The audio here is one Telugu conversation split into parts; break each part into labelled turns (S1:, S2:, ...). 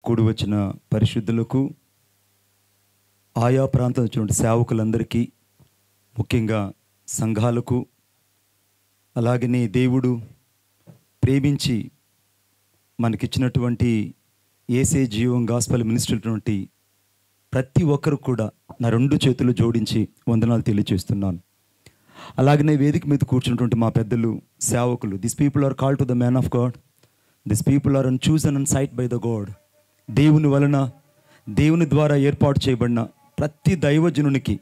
S1: కూడి వచ్చిన పరిశుద్ధులకు, ఆయా ప్రాంతం వచ్చినటువంటి సేవకులందరికీ, ముఖ్యంగా సంఘాలకు, అలాగనే దేవుడు ప్రేమించి మనకిచ్చినటువంటి ఏసే జీవం గాస్పల్ మినిస్ట్రీ ప్రతి ఒక్కరు కూడా నా 2 చేతులు జోడించి వందనాలు తెలియజేస్తున్నాను. అలాగనే వేదిక మీద కూర్చున్నటువంటి మా పెద్దలు, సేవకులు, this people are called to the man of God, this people are chosen and sight by the God. దేవుని వలన, దేవుని ద్వారా ఏర్పాటు చేయబడిన ప్రతి దైవజనునికి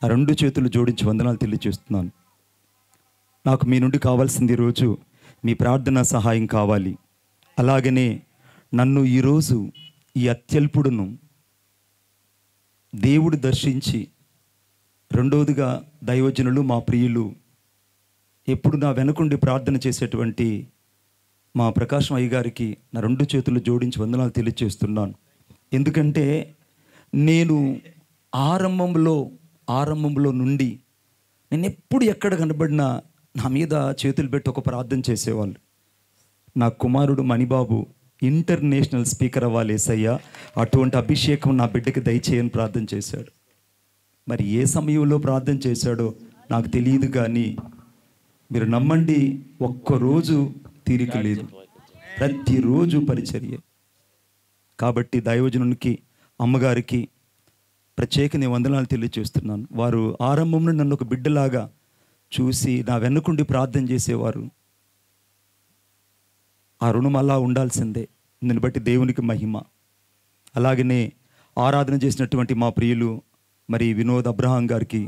S1: ఆ 2 చేతులు జోడించి వందనాలు తెలియజేస్తున్నాను. నాకు మీ నుండి కావాల్సింది ఈరోజు మీ ప్రార్థన సహాయం కావాలి. అలాగనే నన్ను ఈరోజు ఈ అత్యల్పుడును దేవుడు దర్శించి, రెండవదిగా దైవజనులు, మా ప్రియులు, ఎప్పుడు నా వెనకుండి ప్రార్థన చేసేటువంటి మా ప్రకాశం అయ్య గారికి నా 2 చేతులు జోడించి వందనాలు తెలియజేస్తున్నాను. ఎందుకంటే నేను ఆరంభంలో నుండి నేను ఎప్పుడు ఎక్కడ కనబడినా నా మీద చేతులు పెట్టి ఒక ప్రార్థన చేసేవాళ్ళు. నా కుమారుడు మణిబాబు ఇంటర్నేషనల్ స్పీకర్ అవ్వాలి యేసయ్యా, అటువంటి అభిషేకం నా బిడ్డకి దయచేయని ప్రార్థన చేశాడు. మరి ఏ సమయంలో ప్రార్థన చేశాడో నాకు తెలియదు, కానీ మీరు నమ్మండి, ఒక్కరోజు తీరిక లేదు, ప్రతిరోజు పరిచర్య. కాబట్టి దైవజనునికి, అమ్మగారికి ప్రత్యేక నేను వందనాలు తెలియజేస్తున్నాను. వారు ఆరంభంలో నన్ను ఒక బిడ్డలాగా చూసి నా వెనుకుండి ప్రార్థన చేసేవారు. ఆ రుణం అలా ఉండాల్సిందే. దీన్ని బట్టి దేవునికి మహిమ. అలాగనే ఆరాధన చేసినటువంటి మా ప్రియులు మరి వినోద్ అబ్రహాం గారికి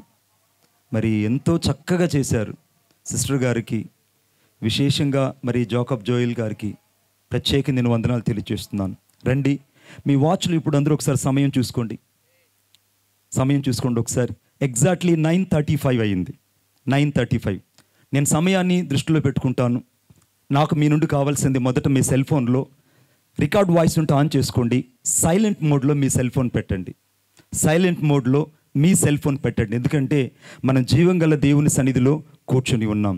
S1: మరి ఎంతో చక్కగా చేశారు. సిస్టర్ గారికి, విశేషంగా మరి జాకబ్ జోయల్ గారికి ప్రత్యేక నేను వందనాలు తెలియజేస్తున్నాను. రండి, మీ వాచ్లు ఇప్పుడు అందరూ ఒకసారి సమయం చూసుకోండి ఒకసారి. ఎగ్జాక్ట్లీ 9:35 అయ్యింది. 9:35. నేను సమయాన్ని దృష్టిలో పెట్టుకుంటాను. నాకు మీ నుండి కావాల్సింది, మొదట మీ సెల్ ఫోన్లో రికార్డ్ వాయిస్ ఉంటే ఆన్ చేసుకోండి. సైలెంట్ మోడ్లో మీ సెల్ ఫోన్ పెట్టండి. ఎందుకంటే మనం జీవం గల దేవుని సన్నిధిలో కూర్చొని ఉన్నాం.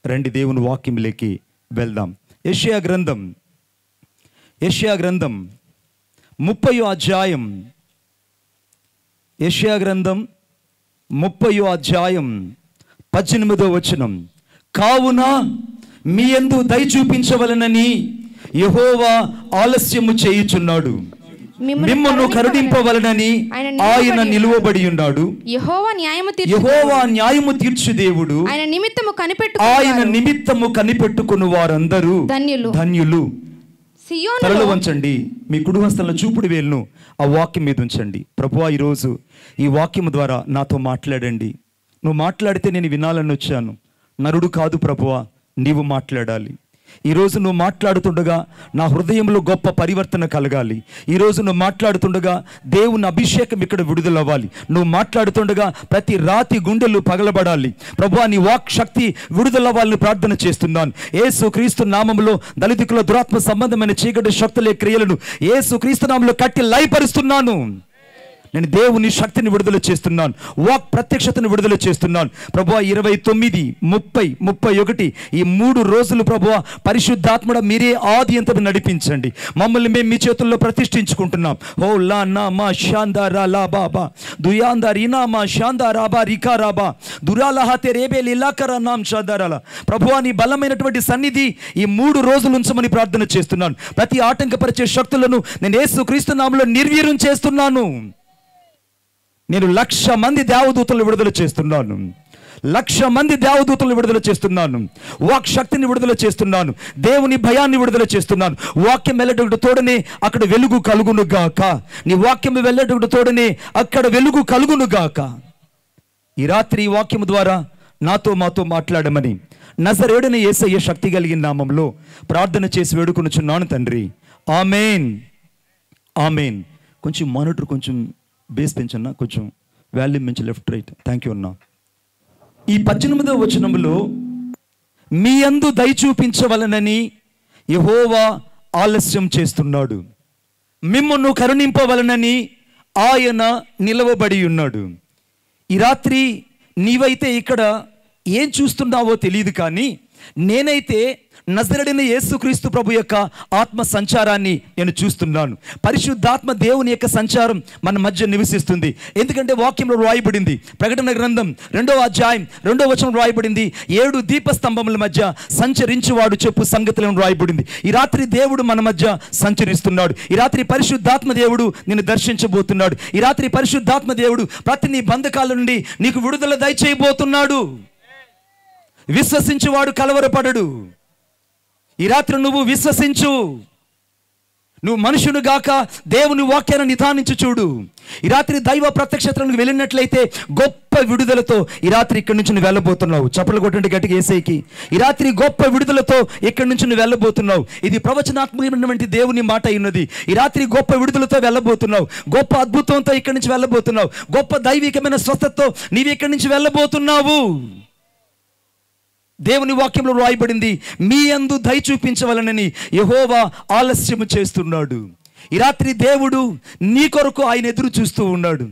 S1: రండి, దేవుని వాక్యంలోకి వెళ్దాం. యెషయా గ్రంథం 30వ అధ్యాయం. యెషయా గ్రంథం 30వ అధ్యాయం 18వ వచనం. కావున మీ యందు దయ చూపించవలనని యెహోవా ఆలస్యము చేయుచున్నాడు, మిమ్మును కరుణింపవలనని ఆయన నిలువబడి ఉన్నాడు. యెహోవా న్యాయము తీర్చు దేవుడు, ఆయన నిమిత్తము కనిపెట్టుకుని వారందరూ ధన్యులు. తలలు వంచండి, మీ కుడి హస్తంలో చూపుడు వేలును ఆ వాక్యం మీద ఉంచండి. ప్రభువా, ఈరోజు ఈ వాక్యం ద్వారా నాతో మాట్లాడండి. నువ్వు మాట్లాడితే నేను వినాలని వచ్చాను. నరుడు కాదు ప్రభువా, నీవు మాట్లాడాలి. ఈరోజు నువ్వు మాట్లాడుతుండగా నా హృదయంలో గొప్ప పరివర్తన కలగాలి. ఈరోజు నువ్వు మాట్లాడుతుండగా దేవుని అభిషేకం ఇక్కడ విడుదలవ్వాలి. నువ్వు మాట్లాడుతుండగా ప్రతి రాతి గుండెలు పగలబడాలి. ప్రభువా, నీ వాక్ శక్తి విడుదలవ్వాలని ప్రార్థన చేస్తున్నాను. యేసు క్రీస్తు నామములో దళితుల దురాత్మ సంబంధమైన చీకటి శక్తుల క్రియలను యేసు క్రీస్తు నామములో కట్టి లయపరుస్తున్నాను. నేను దేవుని శక్తిని విడుదల చేస్తున్నాను, వాక్ ప్రత్యక్షతను విడుదల చేస్తున్నాను. ప్రభువా, 29, 30, 31 ఈ 3 రోజులు ప్రభువా పరిశుద్ధాత్మడ మీరే ఆది అంతటి నడిపించండి. మమ్మల్ని మేము మీ చేతుల్లో ప్రతిష్ఠించుకుంటున్నాం. ఓ లా నా మా శాందారా లా బాబా దుయాందార్ ఇనా మా శాందారాబా రికారాబా దురాలహాతే రేబేల్ ఇలాకరా నాం శాందారాల. ప్రభువా, నీ బలమైనటువంటి సన్నిధి ఈ 3 రోజులు ఉంచమని ప్రార్థన చేస్తున్నాను. ప్రతి ఆటంకపరిచే శక్తులను నేను యేసు క్రీస్తు నామములో నిర్వీర్యం చేస్తున్నాను. నేను 1,00,000 మంది దేవదూతలను విడుదల చేస్తున్నాను. 1,00,000 మంది దేవదూతలను విడుదల చేస్తున్నాను. వాక్ శక్తిని విడుదల చేస్తున్నాను. దేవుని భయాన్ని విడుదల చేస్తున్నాను. వాక్యం వెళ్ళేటప్పుడు తోడనే అక్కడ వెలుగు కలుగును గాక. నీ వాక్యం వెళ్ళేటప్పుడు తోడనే అక్కడ వెలుగు కలుగును గాక. ఈ రాత్రి ఈ వాక్యం ద్వారా మాతో మాట్లాడమని నజరేయుడైన యేసయ్య శక్తి కలిగిన నామంలో ప్రార్థన చేసి వేడుకొనుచున్నాను తండ్రి. ఆమేన్, ఆమేన్. కొంచెం మానిటర్ కొంచెం బేస్ పెంచన్నా, కొంచెం వాల్యూమ్ పెంచి లెఫ్ట్ రైట్. థ్యాంక్ యూ అన్నా. ఈ 18వ వచనంలో మీ యందు దయ చూపించవలనని యెహోవా ఆలస్యం చేస్తున్నాడు, మిమ్మును కరుణింపవలనని ఆయన నిలవబడి ఉన్నాడు. ఈ రాత్రి నీవైతే ఇక్కడ ఏం చూస్తున్నావో తెలియదు, కానీ నేనైతే నజరేయుడైన యేసుక్రీస్తు ప్రభు యొక్క ఆత్మ సంచారాన్ని నేను చూస్తున్నాను. పరిశుద్ధాత్మ దేవుని యొక్క సంచారం మన మధ్య నివసిస్తుంది. ఎందుకంటే వాక్యంలో రాయబడింది, ప్రకటన గ్రంథం 2వ అధ్యాయం 2వ వచనం రాయబడింది, 7 దీపస్తంభముల మధ్య సంచరించువాడు చెప్పు సంగతులను రాయబడింది. ఈ రాత్రి దేవుడు మన మధ్య సంచరిస్తున్నాడు. ఈ రాత్రి పరిశుద్ధాత్మ దేవుడు నిన్ను దర్శించబోతున్నాడు. ఈ రాత్రి పరిశుద్ధాత్మ దేవుడు ప్రతి నీ బంధకాల నుండి నీకు విడుదల దయచేయబోతున్నాడు. విశ్వసించువాడు కలవరపడడు. ఈ రాత్రి నువ్వు విశ్వసించు. నువ్వు మనుషుడు గాక దేవుని వాక్యాన్ని నిదానించి చూడు. ఈ రాత్రి దైవ ప్రత్యక్షతలకు వెళ్ళినట్లయితే గొప్ప విడుదలతో ఈ రాత్రి ఇక్కడి నుంచి నువ్వు వెళ్ళబోతున్నావు. చప్పలు కొట్టండి గట్టిగా యేసయ్యకి. ఈ రాత్రి గొప్ప విడుదలతో ఇక్కడి నుంచి నువ్వు వెళ్ళబోతున్నావు. ఇది ప్రవచనాత్మకమైనటువంటి దేవుని మాట అయినది. ఈ రాత్రి గొప్ప విడుదలతో వెళ్ళబోతున్నావు. గొప్ప అద్భుతంతో ఇక్కడి నుంచి వెళ్ళబోతున్నావు. గొప్ప దైవికమైన స్వస్థతతో నీవు ఇక్కడి నుంచి వెళ్ళబోతున్నావు. దేవుని వాక్యంలో రాయబడింది, మీ యందు దయ చూపించవలనని యెహోవా ఆలస్యము చేస్తున్నాడు. ఈ రాత్రి దేవుడు నీ కొరకు ఆయన ఎదురు చూస్తూ ఉన్నాడు.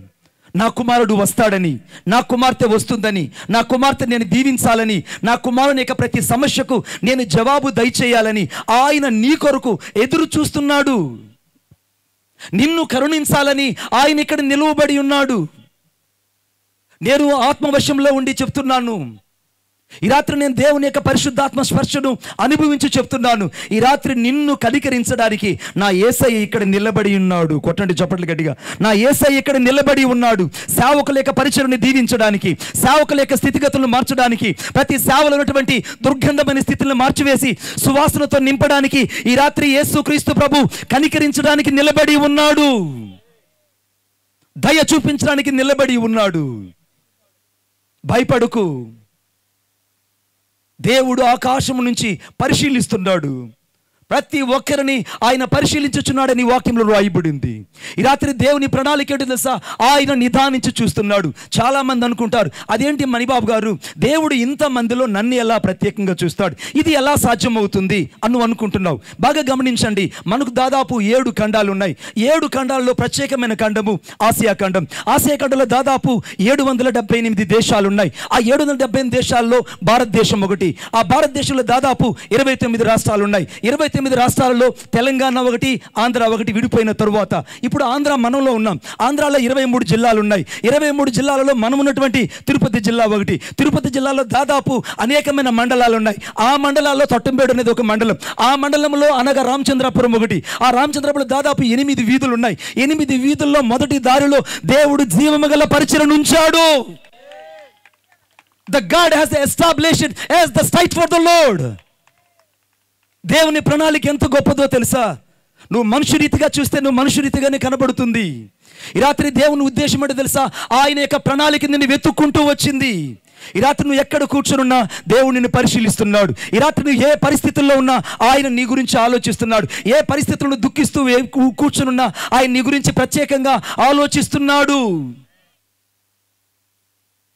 S1: నా కుమారుడు వస్తాడని, నా కుమార్తె వస్తుందని, నా కుమార్తె నేను దీవించాలని, నా కుమారుని యొక్క ప్రతి సమస్యకు నేను జవాబు దయచేయాలని ఆయన నీ కొరకు ఎదురు చూస్తున్నాడు. నిన్ను కరుణించాలని ఆయన ఇక్కడ నిలువబడి ఉన్నాడు. నేను ఆత్మవశంలో ఉండి చెప్తున్నాను. ఈ రాత్రి నేను దేవుని యొక్క పరిశుద్ధాత్మ స్పర్శను అనుభవించి చెప్తున్నాను. ఈ రాత్రి నిన్ను కనికరించడానికి నా యేసయ్య ఇక్కడ నిలబడి ఉన్నాడు. కొట్టండి చప్పట్లు గట్టిగా. నా యేసయ్య ఇక్కడ నిలబడి ఉన్నాడు. సేవకుల యొక్క పరిచర్యను దీవించడానికి, సేవకుల యొక్క స్థితిగతులను మార్చడానికి, ప్రతి సేవలో ఉన్నటువంటి దుర్గంధమైన స్థితులను మార్చివేసి సువాసనతో నింపడానికి ఈ రాత్రి యేసుక్రీస్తు ప్రభు కనికరించడానికి నిలబడి ఉన్నాడు. దయ చూపించడానికి నిలబడి ఉన్నాడు. భయపడుకు. దేవుడు ఆకాశం నుంచి పరిశీలిస్తున్నాడు. ప్రతి ఒక్కరిని ఆయన పరిశీలించుచున్నాడని వాక్యంలో రాయబడింది. ఈ రాత్రి దేవుని ప్రణాళిక ఏంటో తెలుసా? ఆయన నిదానించి చూస్తున్నాడు. చాలా మంది అనుకుంటారు, అదేంటి మణిబాబు గారు, దేవుడు ఇంతమందిలో నన్ను ఎలా ప్రత్యేకంగా చూస్తాడు, ఇది ఎలా సాధ్యమవుతుంది అని అనుకుంటున్నావు. బాగా గమనించండి, మనకు దాదాపు 7 ఖండాలు ఉన్నాయి. 7 ఖండాల్లో ప్రత్యేకమైన ఖండము ఆసియా ఖండం. ఆసియా ఖండంలో దాదాపు 778 దేశాలు ఉన్నాయి. ఆ 778 దేశాల్లో భారతదేశం ఒకటి. ఆ భారతదేశంలో దాదాపు 29 రాష్ట్రాలు ఉన్నాయి. 29 రాష్ట్రాలలో తెలంగాణ ఒకటి, ఆంధ్ర ఒకటి విడిపోయిన తరువాత ఇప్పుడు ఆంధ్ర మనలో ఉన్నాం. ఆంధ్రాలో 23 జిల్లాలు ఉన్నాయి. 23 జిల్లాలలో మనం ఉన్నటువంటి తిరుపతి జిల్లా ఒకటి. తిరుపతి జిల్లాలో దాదాపు అనేకమైన మండలాలు ఉన్నాయి. ఆ మండలాల్లో తొట్టంబేడు అనేది ఒక మండలం. ఆ మండలంలో అనగా రామచంద్రాపురం ఒకటి. ఆ రామచంద్రాపురం దాదాపు 8 వీధులు ఉన్నాయి. 8 వీధుల్లో మొదటి దారిలో దేవుడు జీవము గల పరిచర్యను ఉంచాడు. The God has established as the site for the Lord. దేవుని ప్రణాళిక ఎంత గొప్పదో తెలుసా? నువ్వు మనుషు రీతిగా చూస్తే నువ్వు మనుషు రీతిగానే కనబడుతుంది. ఈ రాత్రి దేవుని ఉద్దేశం ఏంటో తెలుసా? ఆయన యొక్క ప్రణాళిక నిన్ను వెతుక్కుంటూ వచ్చింది. ఈ రాత్రి నువ్వు ఎక్కడ కూర్చొనున్నా దేవుడు నిన్ను పరిశీలిస్తున్నాడు. ఈ రాత్రి నువ్వు ఏ పరిస్థితుల్లో ఉన్నా ఆయన నీ గురించి ఆలోచిస్తున్నాడు. ఏ పరిస్థితులను దుఃఖిస్తూ కూర్చొనున్నా ఆయన నీ గురించి ప్రత్యేకంగా ఆలోచిస్తున్నాడు.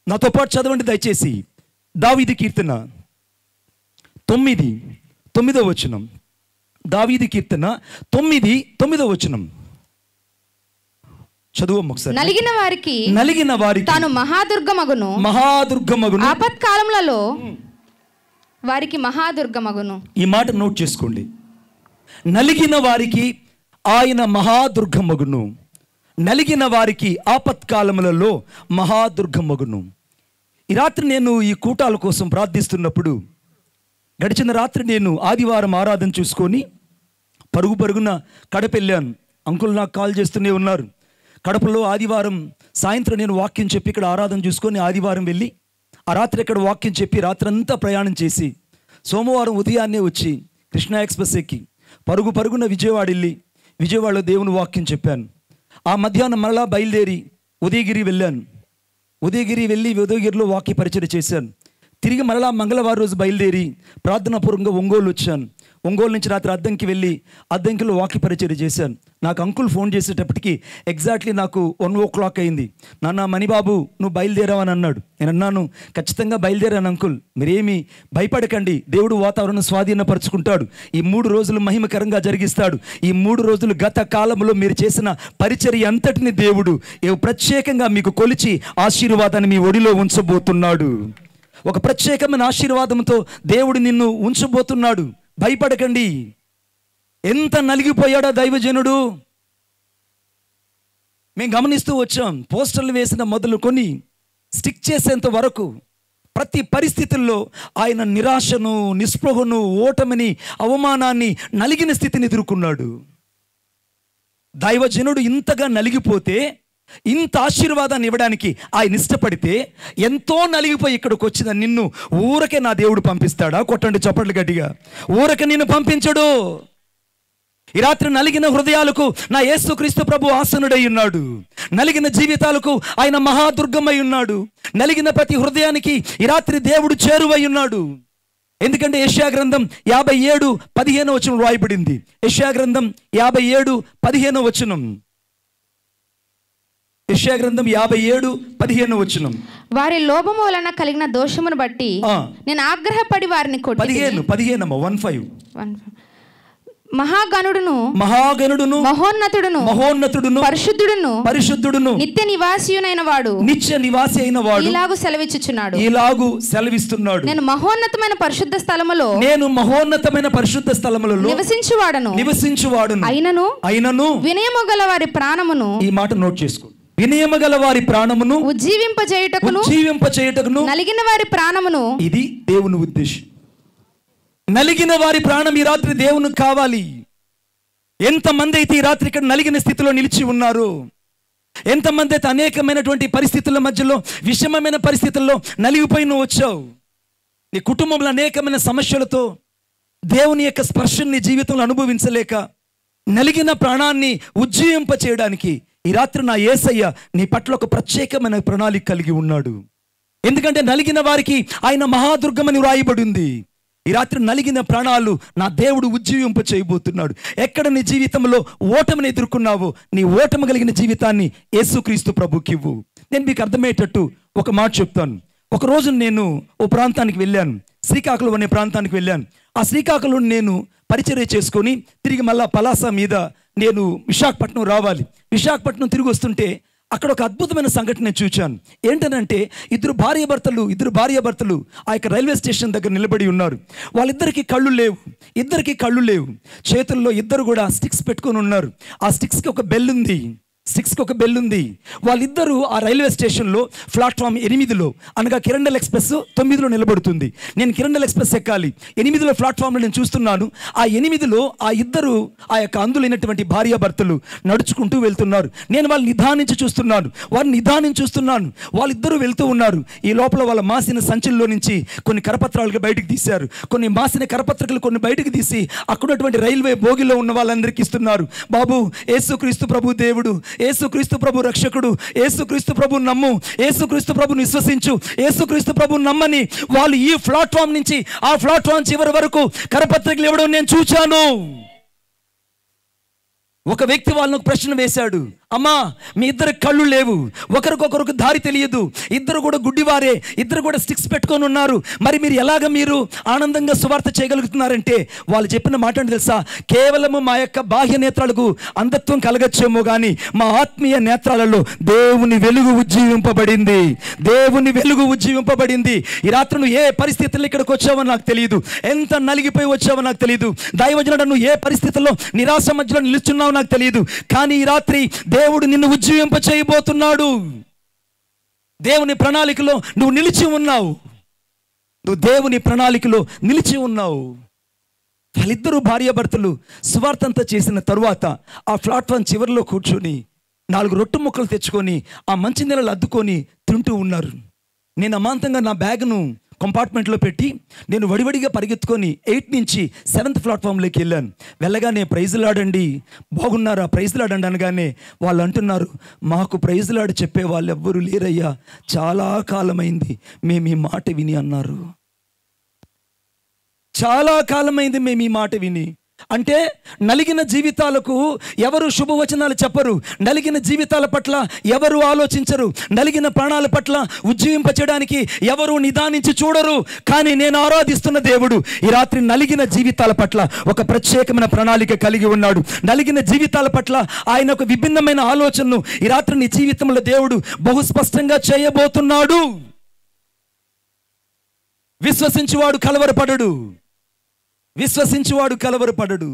S1: నాతో పాటు చదవండి దయచేసి. దావీదు కీర్తన 9వ వచనం. దావీదు కీర్తన 9వ వచనం చదువు ఒకసారి. నలిగిన వారికి తాను మహాదుర్గమగును ఆపత్కాలములలో వారికి మహాదుర్గమగును. ఈ మాట నోట్ చేసుకోండి. నలిగిన వారికి ఆయన మహాదుర్గమగును. నలిగిన వారికి ఆపత్కాలములలో మహాదుర్గమగును. ఈ రాత్రి నేను ఈ కూటాల కోసం ప్రార్థిస్తున్నప్పుడు, గడిచిన రాత్రి నేను ఆదివారం ఆరాధన చూసుకొని పరుగున కడప వెళ్ళాను. అంకుల్ నాకు కాల్ చేస్తూనే ఉన్నారు. కడపలో ఆదివారం సాయంత్రం నేను వాక్యం చెప్పి ఇక్కడ ఆరాధన చూసుకొని ఆదివారం వెళ్ళి ఆ రాత్రి ఇక్కడ వాక్యం చెప్పి రాత్రంతా ప్రయాణం చేసి సోమవారం ఉదయాన్నే వచ్చి కృష్ణా ఎక్స్ప్రెస్ ఎక్కి పరుగున విజయవాడ వెళ్ళి విజయవాడలో దేవుని వాక్యం చెప్పాను. ఆ మధ్యాహ్నం మరలా బయలుదేరి ఉదయగిరి వెళ్ళాను. ఉదయగిరి వెళ్ళి ఉదయగిరిలో వాక్య పరిచయం చేశాను. తిరిగి మరలా మంగళవారం రోజు బయలుదేరి ప్రార్థనాపూర్వకంగా ఒంగోలు వచ్చాను. ఒంగోలు నుంచి రాత్రి అద్దంకి వెళ్ళి అద్దంకిలో వాక్య పరిచయం చేశాను. నాకు అంకుల్ ఫోన్ చేసేటప్పటికి ఎగ్జాక్ట్లీ నాకు 1 o'clock అయింది. నాన్న మణిబాబు నువ్వు బయలుదేరావని అన్నాడు. నేను అన్నాను, ఖచ్చితంగా బయలుదేరాను అంకుల్, మీరేమీ భయపడకండి, దేవుడు వాతావరణం స్వాధీనపరుచుకుంటాడు, ఈ 3 రోజులు మహిమకరంగా జరిగిస్తాడు. ఈ 3 రోజులు గత కాలంలో మీరు చేసిన పరిచర్య అంతటిని దేవుడు ప్రత్యేకంగా మీకు కొలిచి ఆశీర్వాదాన్ని మీ ఒడిలో ఉంచబోతున్నాడు. ఒక ప్రత్యేకమైన ఆశీర్వాదంతో దేవుడు నిన్ను ఉంచబోతున్నాడు. భయపడకండి. ఎంత నలిగిపోయాడో దైవజనుడు. మేము గమనిస్తూ వచ్చాం. పోస్టర్లు వేసిన మొదలుకొని స్టిక్ చేసేంత వరకు ప్రతి పరిస్థితుల్లో ఆయన నిరాశను, నిస్పృహను, ఓటమిని, అవమానాన్ని, నలిగిన స్థితిని ఎదుర్కొన్నాడు. దైవజనుడు ఇంతగా నలిగిపోతే, ఇంత ఆశీర్వాదాన్ని ఇవ్వడానికి ఆయన ఇష్టపడితే, ఎంతో నలిగిపోయి ఇక్కడికి వచ్చిన నిన్ను ఊరకే నా దేవుడు పంపిస్తాడా? కొట్టండి చప్పట్లు గట్టిగా. ఊరకే నిన్ను పంపించడు. ఈ రాత్రి నలిగిన హృదయాలకు నా యేసుక్రీస్తు ప్రభు ఆసనుడై ఉన్నాడు. నలిగిన జీవితాలకు ఆయన మహాదుర్గమై ఉన్నాడు. నలిగిన ప్రతి హృదయానికి ఈ రాత్రి దేవుడు చేరువై ఉన్నాడు. ఎందుకంటే యెషయా గ్రంథం 57:15 రాయబడింది. యెషయా గ్రంథం 57:15. యెషయా గ్రంథం 57:15.
S2: వారి లోభము వలన కలిగిన దోషమును బట్టి నేను ఆగ్రహపడి వారిని కొట్టి
S1: 15
S2: మహాగణుడును మహోన్నతుడును పరిశుద్ధుడును నిత్య నివాసి అయిన వాడు ఇలాగు సెలవిస్తున్నాడు. నేను మహోన్నతమైన పరిశుద్ధ స్థలములలో నివసించువాడును. అయినను వినయము గల వారి ప్రాణమును,
S1: ఈ మాట నోట్ చేసుకో, వినయము గల వారి ప్రాణమును ఉజ్జీవింపచేయుటకును
S2: నలిగిన వారి ప్రాణమును,
S1: ఇది దేవుని ఉద్దేశం. నలిగిన వారి ప్రాణం ఈ రాత్రి దేవునికి కావాలి. ఎంతమంది అయితే ఈ రాత్రి ఇక్కడ నలిగిన స్థితిలో నిలిచి ఉన్నారు? ఎంతమంది అయితే అనేకమైనటువంటి పరిస్థితుల మధ్యలో, విషమమైన పరిస్థితుల్లో నలిగిపోయిన వచ్చావు? నీ కుటుంబంలో అనేకమైన సమస్యలతో దేవుని యొక్క స్పర్శని జీవితంలో అనుభవించలేక నలిగిన ప్రాణాన్ని ఉజ్జీవింప చేయడానికి ఈ రాత్రి నా యేసయ్య నీ పట్ల ఒక ప్రత్యేకమైన ప్రణాళిక కలిగి ఉన్నాడు. ఎందుకంటే నలిగిన వారికి ఆయన మహాదుర్గమని వ్రాయబడి ఉంది. ఈ రాత్రి నలిగిన ప్రాణాలు నా దేవుడు ఉజ్జీవింప చేయబోతున్నాడు. ఎక్కడ నీ జీవితంలో ఓటమిని ఎదుర్కొన్నావో, నీ ఓటమి కలిగిన జీవితాన్ని యేసుక్రీస్తు ప్రభుకివ్వు. నేను మీకు అర్థమయ్యేటట్టు ఒక మాట చెప్తాను. ఒక రోజు నేను ఓ ప్రాంతానికి వెళ్ళాను, శ్రీకాకుళం అనే ప్రాంతానికి వెళ్ళాను. ఆ శ్రీకాకుళం నేను పరిచర్య చేసుకొని తిరిగి మళ్ళా పలాస మీద నేను విశాఖపట్నం రావాలి. విశాఖపట్నం తిరిగి వస్తుంటే అక్కడ ఒక అద్భుతమైన సంఘటన నేను చూచాను. ఏంటనంటే ఇద్దరు భార్యాభర్తలు ఆ యొక్క రైల్వే స్టేషన్ దగ్గర నిలబడి ఉన్నారు. వాళ్ళిద్దరికి కళ్ళు లేవు. చేతుల్లో ఇద్దరు కూడా స్టిక్స్ పెట్టుకొని ఉన్నారు. ఆ స్టిక్స్కి ఒక బెల్ ఉంది. వాళ్ళిద్దరూ ఆ రైల్వే స్టేషన్లో ప్లాట్ఫామ్ 8లో, అనగా కిరండల్ ఎక్స్ప్రెస్ 9లో నిలబడుతుంది. నేను కిరండల్ ఎక్స్ప్రెస్ ఎక్కాలి. 8లో ప్లాట్ఫామ్లో నేను చూస్తున్నాను. ఆ 8లో ఆ ఇద్దరు ఆ యొక్క అందులైనటువంటి భార్యాభర్తలు నడుచుకుంటూ వెళ్తున్నారు. నేను వాళ్ళని నిదానించి చూస్తున్నాను. వాళ్ళిద్దరూ వెళ్తూ ఉన్నారు. ఈ లోపల వాళ్ళ మాసిన సంచుల్లో నుంచి కొన్ని కరపత్రాలు బయటకు తీశారు. కొన్ని మాసిన కరపత్రికలు కొన్ని బయటకు తీసి అక్కడటువంటి రైల్వే బోగిలో ఉన్న వాళ్ళందరికీ ఇస్తున్నారు. బాబు, యేసుక్రీస్తు ప్రభు దేవుడు, యేసుక్రీస్తు ప్రభు రక్షకుడు, యేసుక్రీస్తు ప్రభు నమ్ము, యేసుక్రీస్తు ప్రభుని విశ్వసించు, యేసుక్రీస్తు ప్రభు నమ్మని వాళ్ళు ఈ ప్లాట్ఫామ్ నుంచి ఆ ప్లాట్ఫామ్ చివరి వరకు కరపత్రికలు ఇవ్వడం నేను చూచాను. ఒక వ్యక్తి వాళ్ళను ప్రశ్న వేశాడు, అమ్మా మీ ఇద్దరు కళ్ళు లేవు, ఒకరికొకరికి దారి తెలియదు, ఇద్దరు కూడా గుడ్డివారే, ఇద్దరు కూడా స్టిక్స్ పెట్టుకొని ఉన్నారు, మరి మీరు ఆనందంగా సువార్త చేయగలుగుతున్నారంటే వాళ్ళు చెప్పిన మాట అంటే తెలుసా? కేవలము మా యొక్క బాహ్య నేత్రాలకు అంధత్వం కలగచ్చేమో కానీ మా ఆత్మీయ నేత్రాలలో దేవుని వెలుగు ఉజ్జీవింపబడింది. ఈ రాత్రి నువ్వు ఏ పరిస్థితుల్లో ఇక్కడికి వచ్చావో నాకు తెలియదు, ఎంత నలిగిపోయి వచ్చావో నాకు తెలియదు, దైవజనుడు నువ్వు ఏ పరిస్థితుల్లో నిరాశ మధ్యలో నిలుచున్నావో నాకు తెలియదు, కానీ ఈ రాత్రి దేవుడు నిన్ను ఉజ్జీవింప చేయబోతున్నాడు. దేవుని ప్రణాళికలో నువ్వు నిలిచి ఉన్నావు. వాళ్ళిద్దరూ భార్యాభర్తలు సువార్త అంతా చేసిన తరువాత ఆ ప్లాట్ఫామ్ చివరిలో కూర్చొని 4 రొట్టె ముక్కలు తెచ్చుకొని ఆ మంచినీళ్ళు అద్దుకొని తింటూ ఉన్నారు. నేను అమాంతంగా నా బ్యాగ్ను కంపార్ట్మెంట్లో పెట్టి నేను వడివడిగా పరిగెత్తుకొని 8 నుంచి 7th ప్లాట్ఫామ్లోకి వెళ్ళాను. వెళ్ళగానే ప్రైజ్లాడండి, బాగున్నారా, ప్రైజ్లాడండి అనగానే వాళ్ళు అంటున్నారు, మాకు ప్రైజ్లాడు చెప్పే వాళ్ళు ఎవ్వరూ లేరయ్యా, చాలా కాలమైంది మేము ఈ మాట విని అన్నారు. చాలా కాలమైంది మేము ఈ మాట విని. అంటే నలిగిన జీవితాలకు ఎవరు శుభవచనాలు చెప్పరు, నలిగిన జీవితాల పట్ల ఎవరు ఆలోచించరు, నలిగిన ప్రాణాల పట్ల ఉజ్జీవింపచేయడానికి ఎవరు నిదానించి చూడరు. కానీ నేను ఆరాధిస్తున్న దేవుడు ఈ రాత్రి నలిగిన జీవితాల పట్ల ఒక ప్రత్యేకమైన ప్రణాళిక కలిగి ఉన్నాడు. నలిగిన జీవితాల పట్ల ఆయన ఒక విభిన్నమైన ఆలోచనను ఈ రాత్రి నీ జీవితంలో దేవుడు బహుస్పష్టంగా చేయబోతున్నాడు. విశ్వసించువాడు కలవరపడడు, విశ్వసించువాడు కలవరపడడు.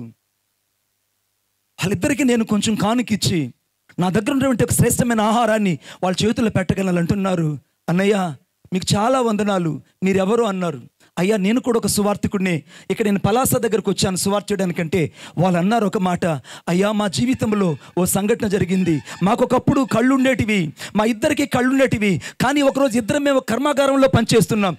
S1: వాళ్ళిద్దరికీ నేను కొంచెం కానుకిచ్చి నా దగ్గర ఉన్నటువంటి ఒక శ్రేష్టమైన ఆహారాన్ని వాళ్ళ చేతుల్లో పెట్టగలను అంటున్నారు. అన్నయ్య మీకు చాలా వందనాలు, మీరెవరు అన్నారు. అయ్యా నేను కూడా ఒక సువార్థికుడినే, ఇక్కడ నేను పలాస దగ్గరకు వచ్చాను సువార్త చేయడానికంటే వాళ్ళు అన్నారు ఒక మాట, అయ్యా మా జీవితంలో ఓ సంఘటన జరిగింది, మాకు ఒకప్పుడు కళ్ళుండేటివి, మా ఇద్దరికి కళ్ళుండేటివి, కానీ ఒకరోజు ఇద్దరం మేము కర్మాగారంలో పనిచేస్తున్నాం,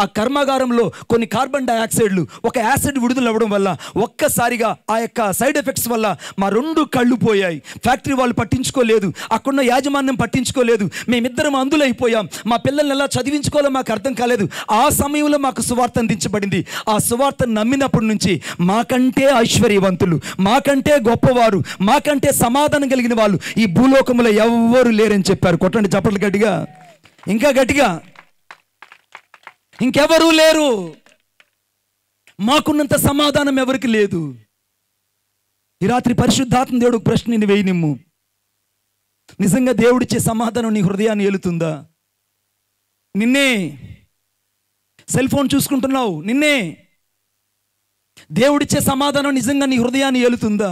S1: ఆ కర్మాగారంలో కొన్ని కార్బన్ డైఆక్సైడ్లు, ఒక యాసిడ్ విడుదల అవ్వడం వల్ల ఒక్కసారిగా ఆ యొక్క సైడ్ ఎఫెక్ట్స్ వల్ల మా 2 కళ్ళు పోయాయి. ఫ్యాక్టరీ వాళ్ళు పట్టించుకోలేదు, అక్కడున్న యాజమాన్యం పట్టించుకోలేదు, మేమిద్దరం అందులైపోయాం. మా పిల్లల్ని ఎలా చదివించుకోవాలో మాకు అర్థం కాలేదు. ఆ సమయంలో మాకు సువార్త అందించబడింది. ఆ సువార్త నమ్మినప్పటి నుంచి మాకంటే ఐశ్వర్యవంతులు, మాకంటే గొప్పవారు, మాకంటే సమాధానం కలిగిన వాళ్ళు ఈ భూలోకంలో ఎవ్వరు లేరని చెప్పారు. కొట్టండి చప్పట్లు గట్టిగా, ఇంకా గట్టిగా. ఇంకెవరూ లేరు, మాకున్నంత సమాధానం ఎవరికి లేదు. ఈ రాత్రి పరిశుద్ధాత్మ దేవుడు ప్రశ్న నిన్ను వేయనిమ్ము. నిజంగా దేవుడిచ్చే సమాధానం నీ హృదయాన్ని ఏలుతుందా? నిన్నే సెల్ ఫోన్ చూసుకుంటున్నావు, నిన్నే దేవుడిచ్చే సమాధానం నిజంగా నీ హృదయాన్ని ఏలుతుందా?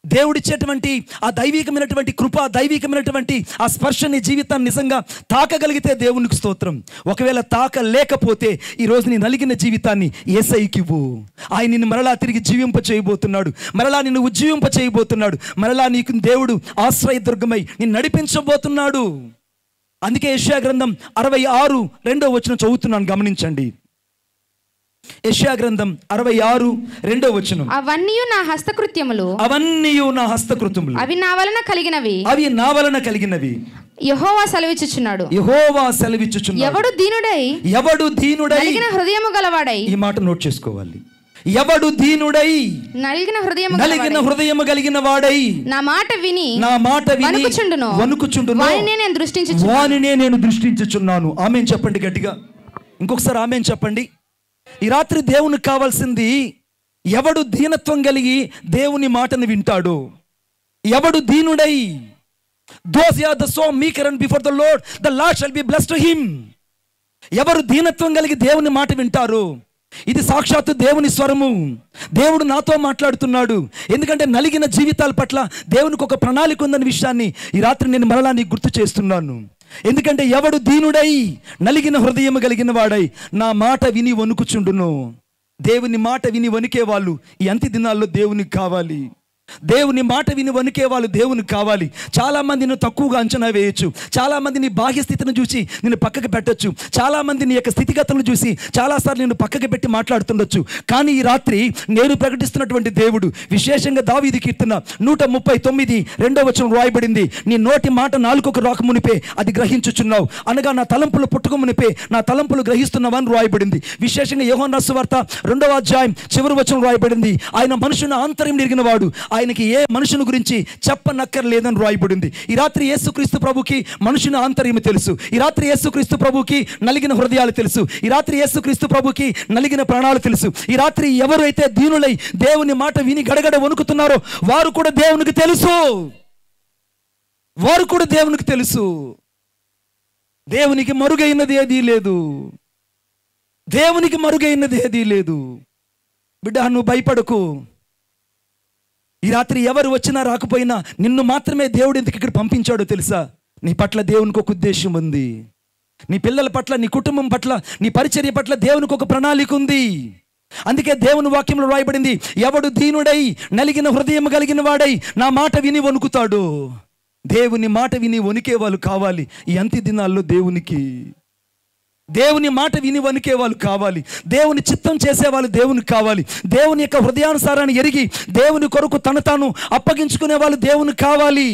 S1: దేవుడిచ్చేటువంటి ఆ దైవికమైనటువంటి కృప, దైవికమైనటువంటి ఆ స్పర్శ నీ జీవితాన్ని నిజంగా తాకగలిగితే దేవునికి స్తోత్రం. ఒకవేళ తాకలేకపోతే ఈరోజు నీ నలిగిన జీవితాన్ని యేసయ్యకివ్వు. ఆయన నిన్ను మరలా తిరిగి జీవింప చేయబోతున్నాడు, మరలా నిన్ను ఉజ్జీవింప చేయబోతున్నాడు, మరలా నీకు దేవుడు ఆశ్రయదుర్గమై నిన్ను నడిపించబోతున్నాడు. అందుకే యెషయా గ్రంథం 66:2 చదువుతున్నాను, గమనించండి. యెషయా గ్రంథం 66:2.
S2: అవన్నీ నా హస్తకృత్యములు,
S1: అవి
S2: నా వలన కలిగినవి, యెహోవా సెలవిచ్చుచున్నాడు. ఎవడు దీనుడై నలిగిన హృదయము గలవాడై,
S1: ఈ మాట నోట్ చేసుకోవాలి. ఎవడు దీనుడై
S2: నలిగిన
S1: హృదయము కలిగిన వాడై
S2: నా మాట విని
S1: వణుకుచుండును, వానినే నేను దృష్టించుచున్నాను. ఆమేన్ చెప్పండి గట్టిగా, ఇంకొకసారి ఆమేన్ చెప్పండి. ఈ రాత్రి దేవునికి కావాల్సింది ఎవడు దీనత్వం కలిగి దేవుని మాటను వింటాడు. ఎవడు దీనుడై, those are the so meek and before the Lord shall be blessed to him. ఎవరు దీనత్వం కలిగి దేవుని మాట వింటారు, ఇది సాక్షాత్తు దేవుని స్వరము. దేవుడు నాతో మాట్లాడుతున్నాడు. ఎందుకంటే నలిగిన జీవితాల పట్ల దేవునికి ఒక ప్రణాళిక ఉందన్న విషయాన్ని ఈ రాత్రి నేను మరలా నీకు గుర్తు చేస్తున్నాను. ఎందుకంటే ఎవడు దీనుడై నలిగిన హృదయం కలిగిన వాడై నా మాట విని వణుకుచుండును. దేవుని మాట విని వణికే వాళ్ళు ఈ అంత్య దినాల్లో దేవునికి కావాలి. దేవుని మాట విని వణికే వాళ్ళు దేవునికి కావాలి. చాలామంది నిన్ను తక్కువగా అంచనా వేయచ్చు, చాలామంది నీ బాహ్య స్థితిని చూసి నిన్ను పక్కకు పెట్టచ్చు, చాలామంది నీ యొక్క స్థితిగతులను చూసి చాలాసార్లు నిన్ను పక్కకు పెట్టి మాట్లాడుతుండొచ్చు. కానీ ఈ రాత్రి నేను ప్రకటిస్తున్నటువంటి దేవుడు, విశేషంగా దావీదు కీర్తన 139:2 రాయబడింది, నీ నోటి మాట నాలుకకు రాకమునిపే అది గ్రహించుచున్నావు, అనగా నా తలంపులు పుట్టుకమునిపే నా తలంపులు గ్రహిస్తున్నావని రాయబడింది. విశేషంగా యోహాను సువార్త 2వ అధ్యాయం చివరి వచనం రాయబడింది, ఆయన మనుషుని ఆంతర్యం ఎరిగిన వాడు, ఆయనకి ఏ మనుషుని గురించి చెప్పనక్కర్లేదని రాయబడింది. ఈ రాత్రి యేసుక్రీస్తు ప్రభుకి మనుషుని ఆంతర్యం తెలుసు. ఈ రాత్రి యేసుక్రీస్తు ప్రభుకి నలిగిన హృదయాలు తెలుసు. ఈ రాత్రి యేసుక్రీస్తు ప్రభుకి నలిగిన ప్రాణాలు తెలుసు. ఈ రాత్రి ఎవరైతే దీనులై దేవుని మాట విని గడగడ వణుకుతున్నారో వారు కూడా దేవునికి తెలుసు, దేవునికి మరుగైనది ఏదీ లేదు. బిడ్డ నువ్వు భయపడకు. ఈ రాత్రి ఎవరు వచ్చినా రాకపోయినా నిన్ను మాత్రమే దేవుడు ఎందుకు ఇక్కడ పంపించాడో తెలుసా? నీ పట్ల దేవునికి ఒక ఉద్దేశం ఉంది. నీ పిల్లల పట్ల, నీ కుటుంబం పట్ల, నీ పరిచర్య పట్ల దేవునికి ఒక ప్రణాళిక ఉంది. అందుకే దేవుని వాక్యంలో రాయబడింది, ఎవడు దీనుడై నలిగిన హృదయం కలిగిన వాడై నా మాట విని వణుకుతాడు. దేవుని మాట విని వణికే వాళ్ళు కావాలి ఈ అంత్య దినాల్లో. దేవుని మాట విని వణికే వాళ్ళు కావాలి. దేవుని చిత్తం చేసేవాళ్ళు దేవునికి కావాలి. దేవుని యొక్క హృదయానుసారాన్ని ఎరిగి దేవుని కొరకు తను తాను అప్పగించుకునే వాళ్ళు దేవునికి కావాలి.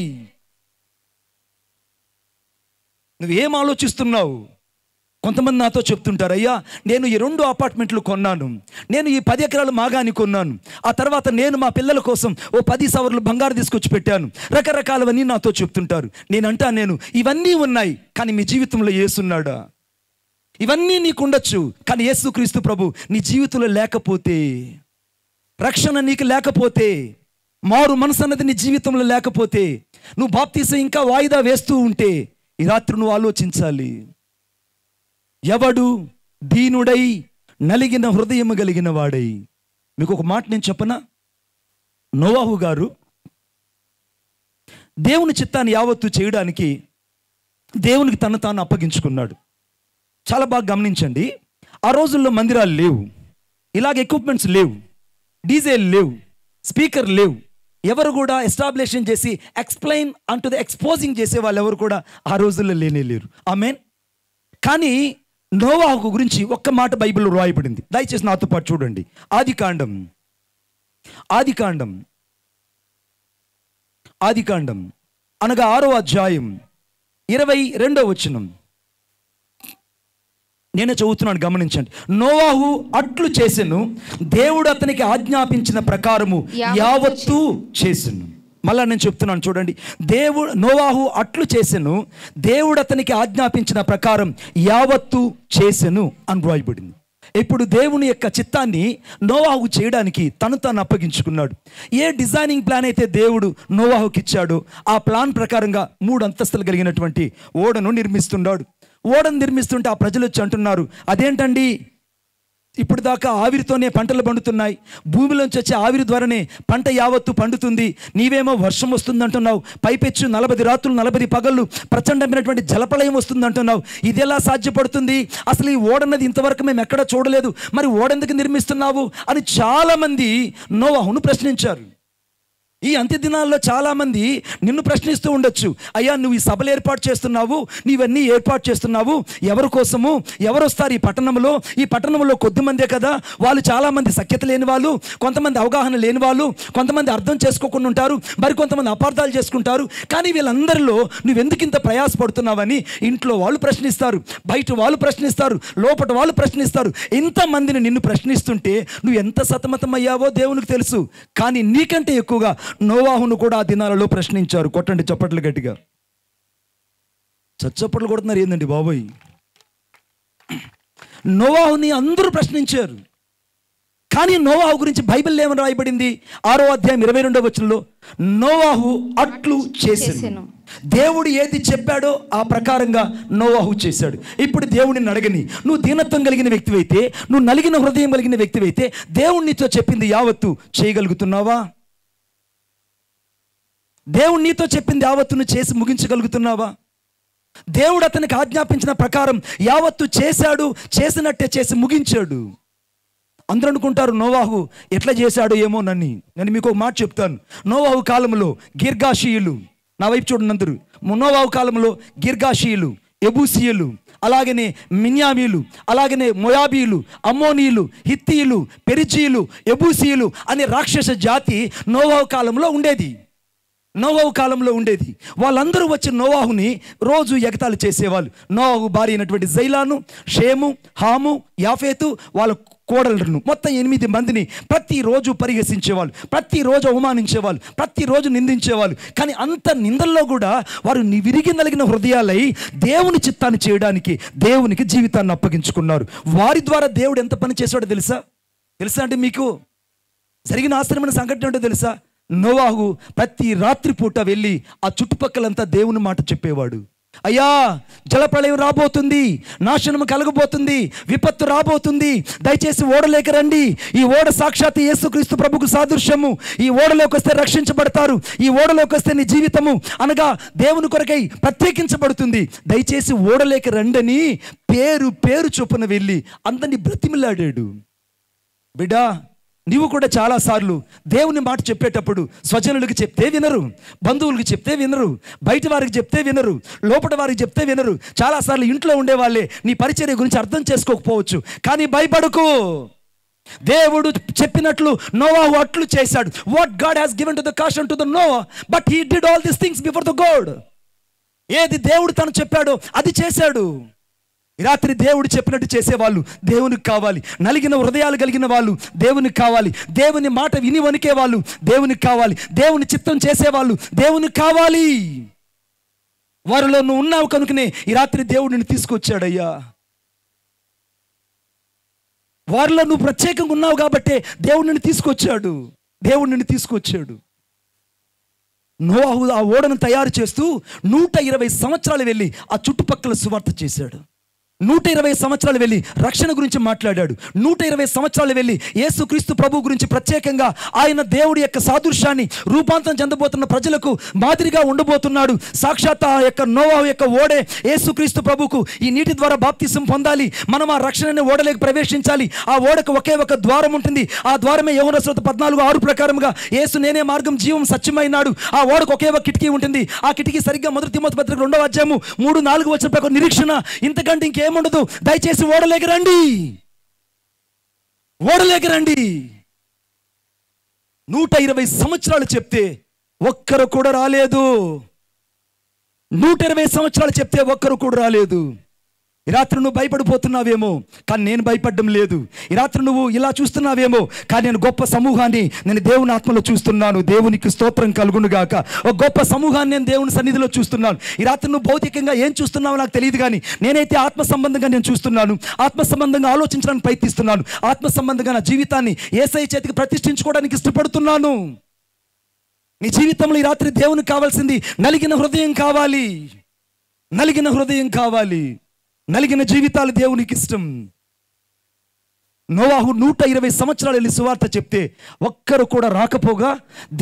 S1: నువ్వేం ఆలోచిస్తున్నావు? కొంతమంది నాతో చెప్తుంటారు, అయ్యా నేను ఈ 2 అపార్ట్మెంట్లు కొన్నాను, నేను ఈ 10 ఎకరాలు మాగాని కొన్నాను, ఆ తర్వాత నేను మా పిల్లల కోసం ఓ 10 సవర్లు బంగారు తీసుకొచ్చి పెట్టాను, రకరకాలవన్నీ నాతో చెప్తుంటారు. నేను ఇవన్నీ ఉన్నాయి, కానీ మీ జీవితంలో యేసున్నాడా? ఇవన్నీ నీకుండొచ్చు, కానీ యేసుక్రీస్తు ప్రభు నీ జీవితంలో లేకపోతే, రక్షణ నీకు లేకపోతే, మారు మనసు అన్నది నీ జీవితంలో లేకపోతే, నువ్వు బాప్తీసం ఇంకా వాయిదా వేస్తూ ఉంటే ఈ రాత్రి నువ్వు ఆలోచించాలి. ఎవడు దీనుడై నలిగిన హృదయము కలిగిన వాడై. మీకు ఒక మాట నేను చెప్పనా, నోవాహు గారు దేవుని చిత్తాన్ని యావత్తు చేయడానికి దేవునికి తను తాను అప్పగించుకున్నాడు. చాలా బాగా గమనించండి, ఆ రోజుల్లో మందిరాలు లేవు, ఇలాగ ఎక్విప్మెంట్స్ లేవు, డీజేలు లేవు, స్పీకర్ లేవు, ఎవరు కూడా ఎస్టాబ్లిషన్ చేసి ఎక్స్ప్లెయిన్ అంటూ ఎక్స్పోజింగ్ చేసే వాళ్ళు ఎవరు కూడా ఆ రోజుల్లో లేరు. ఆమేన్. కానీ నోవాహు గురించి ఒక్క మాట బైబిల్లో రాయబడింది. దయచేసి నాతో పాటు చూడండి. ఆదికాండం అనగా 6వ అధ్యాయం 22వ వచనం నేనే చదువుతున్నాను, గమనించండి. నోవాహు అట్లు చేసెను, దేవుడు అతనికి ఆజ్ఞాపించిన ప్రకారము యావత్తు చేసెను. మళ్ళా నేను చెప్తున్నాను చూడండి. నోవాహు అట్లు చేసెను, దేవుడు అతనికి ఆజ్ఞాపించిన ప్రకారం యావత్తు చేసెను అని రాయబడింది. ఇప్పుడు దేవుని యొక్క చిత్తాన్ని నోవాహు చేయడానికి తను తాను అప్పగించుకున్నాడు. ఏ డిజైనింగ్ ప్లాన్ అయితే దేవుడు నోవాహుకి ఇచ్చాడో ఆ ప్లాన్ ప్రకారంగా 3 అంతస్తులు కలిగినటువంటి ఓడను నిర్మిస్తున్నాడు. ఓడను నిర్మిస్తుంటే ఆ ప్రజలు వచ్చి అంటున్నారు, అదేంటండి ఇప్పుడు దాకా ఆవిరితోనే పంటలు పండుతున్నాయి, భూమిలోంచి వచ్చే ఆవిరి ద్వారానే పంట యావత్తు పండుతుంది, నీవేమో వర్షం వస్తుందంటున్నావు, పైపెచ్చు 40 రాత్రులు 40 పగళ్ళు ప్రచండమైనటువంటి జలప్రళయం వస్తుందంటున్నావు, ఇది ఎలా సాధ్యపడుతుంది, అసలు ఈ ఓడన్నది ఇంతవరకు మేము ఎక్కడ చూడలేదు, మరి ఓడెందుకు నిర్మిస్తున్నావు అని చాలామంది నోవాహును ప్రశ్నించారు. ఈ అంత్య దినాల్లో చాలామంది నిన్ను ప్రశ్నిస్తూ ఉండొచ్చు, అయ్యా నువ్వు ఈ సభలు ఏర్పాటు చేస్తున్నావు, నీవన్నీ ఏర్పాటు చేస్తున్నావు ఎవరి కోసము, ఎవరు వస్తారు ఈ పట్టణంలో కొద్దిమందే కదా, వాళ్ళు చాలామంది సఖ్యత లేని వాళ్ళు, కొంతమంది అవగాహన లేని వాళ్ళు, కొంతమంది అర్థం చేసుకోకుండా ఉంటారు, మరి కొంతమంది అపార్థాలు చేసుకుంటారు, కానీ వీళ్ళందరిలో నువ్వెందుకు ఇంత ప్రయాసపడుతున్నావని ఇంట్లో వాళ్ళు ప్రశ్నిస్తారు, బయట వాళ్ళు ప్రశ్నిస్తారు, లోపల వాళ్ళు ప్రశ్నిస్తారు. ఇంతమందిని నిన్ను ప్రశ్నిస్తుంటే నువ్వు ఎంత సతమతమయ్యావో దేవునికి తెలుసు. కానీ నీకంటే ఎక్కువగా నోవాహును కూడా ఆ దినాలలో ప్రశ్నించారు. కొట్టండి చప్పట్లు గట్టిగా. చప్పట్లు కొడుతున్నారు ఏందండి బాబోయ్. నోవాహుని అందరూ ప్రశ్నించారు. కానీ నోవాహు గురించి బైబిల్ ఏమని రాయబడింది? 6వ అధ్యాయం 22వ వచనంలో నోవాహు అట్లు చేసెను. దేవుడు ఏది చెప్పాడో ఆ ప్రకారంగా నోవాహు చేశాడు. ఇప్పుడు దేవుడిని అడగని, నువ్వు దీనత్వం కలిగిన వ్యక్తివైతే, నువ్వు నలిగిన హృదయం కలిగిన వ్యక్తివైతే దేవుడు నీతో చెప్పింది యావత్తు చేయగలుగుతున్నావా? దేవుడు నీతో చెప్పింది యావత్తును చేసి ముగించగలుగుతున్నావా? దేవుడు అతనికి ఆజ్ఞాపించిన ప్రకారం యావత్తు చేశాడు, చేసినట్టే చేసి ముగించాడు. అందరూ అనుకుంటారు నోవాహు ఎట్లా చేశాడు ఏమో నేను మీకు ఒక మాట చెప్తాను. నోవాహు కాలంలో గిర్గాషీయులు, నా వైపు చూడండి అందరూ, నోవాహు కాలంలో గిర్గాషీయులు, ఎబూసీయులు, అలాగనే మిన్యామీలు, అలాగనే మొయాబీలు, అమ్మోనీయులు, హిత్తీయులు, పెరిజీయులు, ఎబూసీయులు అనే రాక్షస జాతి నోవాహు కాలంలో ఉండేది. వాళ్ళందరూ వచ్చి నోవాహుని రోజు ఎగతాళి చేసేవాళ్ళు. నోవాహు భార్య అయినటువంటి జైలాను, షేము, హాము, యాఫేతు, వాళ్ళ కోడలను మొత్తం 8 మందిని ప్రతిరోజు పరిహసించేవాళ్ళు, ప్రతిరోజు అవమానించేవాళ్ళు, ప్రతిరోజు నిందించేవాళ్ళు. కానీ అంత నిందల్లో కూడా వారు విరిగి నలిగిన హృదయాలై దేవుని చిత్తాన్ని చేయడానికి దేవునికి జీవితాన్ని అప్పగించుకున్నారు. వారి ద్వారా దేవుడు ఎంత పని చేశాడో తెలుసా అంటే మీకు జరిగిన ఆశ్చర్యమైన సంఘటన ఏంటో తెలుసా? నోవాహు ప్రతి రాత్రి పూట వెళ్ళి ఆ చుట్టుపక్కలంతా దేవుని మాట చెప్పేవాడు. అయ్యా జలప్రళయం రాబోతుంది, నాశనం కలగబోతుంది, విపత్తు రాబోతుంది, దయచేసి ఓడలేక రండి, ఈ ఓడ సాక్షాత్ యేసుక్రీస్తు ప్రభుకు సాదృశ్యము, ఈ ఓడలోకి వస్తే రక్షించబడతారు, ఈ ఓడలోకి వస్తే నీ జీవితము అనగా దేవుని కొరకై ప్రత్యేకించబడుతుంది, దయచేసి ఓడలేక రండని పేరు చొప్పున వెళ్ళి అందరినీ బ్రతిమిలాడాడు. బిడ్డా, నీవు కూడా చాలాసార్లు దేవుని మాట చెప్పేటప్పుడు స్వజనులకు చెప్తే వినరు, బంధువులకు చెప్తే వినరు, బయట వారికి చెప్తే వినరు, లోపల వారికి చెప్తే వినరు. చాలాసార్లు ఇంట్లో ఉండే వాళ్ళే నీ పరిచర్య గురించి అర్థం చేసుకోకపోవచ్చు. కానీ భయపడకు, దేవుడు చెప్పినట్లు నోవాహు అట్లు చేశాడు. What God has given to the caution to the Noah, but he did all these things before the God. ఏది దేవుడు తను చెప్పాడో అది చేశాడు. రాత్రి దేవుడు చెప్పినట్టు చేసేవాళ్ళు దేవునికి కావాలి, నలిగిన హృదయాలు కలిగిన వాళ్ళు దేవునికి కావాలి, దేవుని మాట విని వణికే వాళ్ళు దేవునికి కావాలి, దేవుని చిత్తం చేసేవాళ్ళు దేవునికి కావాలి. వారిలో నువ్వు ఉన్నావు కనుకనే ఈ రాత్రి దేవుడిని తీసుకొచ్చాడయ్యా. వారిలో నువ్వు ప్రత్యేకంగా ఉన్నావు కాబట్టే దేవుడిని తీసుకొచ్చాడు. నోవాహు ఆ ఓడను తయారు చేస్తూ 120 సంవత్సరాలు వెళ్ళి ఆ చుట్టుపక్కల సువార్త చేశాడు. 120 సంవత్సరాలు వెళ్ళి రక్షణ గురించి మాట్లాడాడు. 120 సంవత్సరాలు వెళ్ళి యేసుక్రీస్తు ప్రభు గురించి ప్రత్యేకంగా ఆయన దేవుడి యొక్క సాదృశ్యాన్ని రూపాంతరం చెందబోతున్న ప్రజలకు మాదిరిగా ఉండబోతున్నాడు. సాక్షాత్ ఆ యొక్క నోవాహు యొక్క ఓడే యేసుక్రీస్తు ప్రభుకు ఈ నీటి ద్వారా బాప్తిసం పొందాలి, మనం ఆ రక్షణని ఓడలోకి ప్రవేశించాలి. ఆ ఓడకు ఒకే ఒక ద్వారం ఉంటుంది. ఆ ద్వారమే యోహాను సువార్త 14:6 ప్రకారంగా యేసు నేనే మార్గం జీవం సత్యమైనాడు. ఆ ఓడకు ఒకే ఒక కిటికీ ఉంటుంది. ఆ కిటికీ సరిగ్గా 1 తిమోతి పత్రిక 2వ అధ్యాయము 3-4 వచనం ప్రకారం నిరీక్షణ, ఇంతకంటే ఇంకేముండదు. దయచేసి ఓడలేకి రండి, ఓడలేకి రండి. 120 సంవత్సరాలు చెప్తే ఒక్కరు కూడా రాలేదు. 120 సంవత్సరాలు చెప్తే ఒక్కరు కూడా రాలేదు. ఈ రాత్రి నువ్వు భయపడిపోతున్నావేమో, కానీ నేను భయపడడం లేదు. ఈ రాత్రి నువ్వు ఇలా చూస్తున్నావేమో, కానీ నేను గొప్ప సమూహాన్ని నేను దేవుని ఆత్మలో చూస్తున్నాను. దేవునికి స్తోత్రం కలుగును గాక. ఒక గొప్ప సమూహాన్ని నేను దేవుని సన్నిధిలో చూస్తున్నాను. ఈ రాత్రి నువ్వు భౌతికంగా ఏం చూస్తున్నావో నాకు తెలియదు, కానీ నేనైతే ఆత్మ సంబంధంగా నేను చూస్తున్నాను. ఆత్మ సంబంధంగా ఆలోచించడానికి ప్రయత్నిస్తున్నాను. ఆత్మ సంబంధంగా నా జీవితాన్ని యేసయ్య చేతికి ప్రతిష్ఠించుకోవడానికి ఇష్టపడుతున్నాను. నీ జీవితంలో ఈ రాత్రి దేవునికి కావాల్సింది నలిగిన హృదయం కావాలి, నలిగిన హృదయం కావాలి. నలిగిన జీవితాలు దేవునికి ఇష్టం. నోవాహు 120 సంవత్సరాలు వెళ్ళి సువార్త చెప్తే ఒక్కరు కూడా రాకపోగా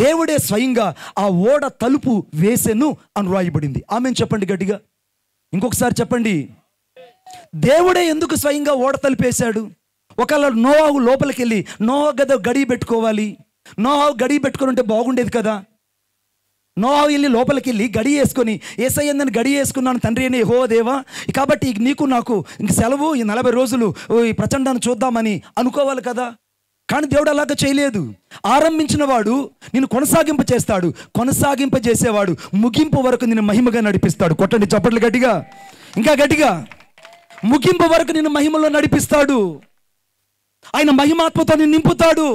S1: దేవుడే స్వయంగా ఆ ఓడ తలుపు వేసెను అని రాయబడింది. ఆమెను చెప్పండి గట్టిగా, ఇంకొకసారి చెప్పండి. దేవుడే ఎందుకు స్వయంగా ఓడ తలుపు వేశాడు? ఒకవేళ నోవాహు లోపలికి వెళ్ళి నోవాహు గద గడియ పెట్టుకోవాలి, నోవాహు గడియ పెట్టుకుని ఉంటే బాగుండేది కదా. నోవాహు వెళ్ళి లోపలికి వెళ్ళి గడి వేసుకొని యేసయ్యని గడి వేసుకున్నాను తండ్రి అని యెహోవా దేవా, కాబట్టి నీకు నాకు ఇంక సెలవు, ఈ 40 రోజులు ఈ ప్రచండాన్ని చూద్దామని అనుకోవాలి కదా. కానీ దేవుడు అలాగా చేయలేదు. ఆరంభించిన వాడు నిన్ను కొనసాగింప చేస్తాడు, కొనసాగింప చేసేవాడు ముగింపు వరకు నిన్ను మహిమగా నడిపిస్తాడు. కొట్టండి చప్పట్లు గట్టిగా, ఇంకా గట్టిగా. ముగింపు వరకు నిన్ను మహిమలో నడిపిస్తాడు. ఆయన మహిమాత్మతో నిన్ను నింపుతాడు.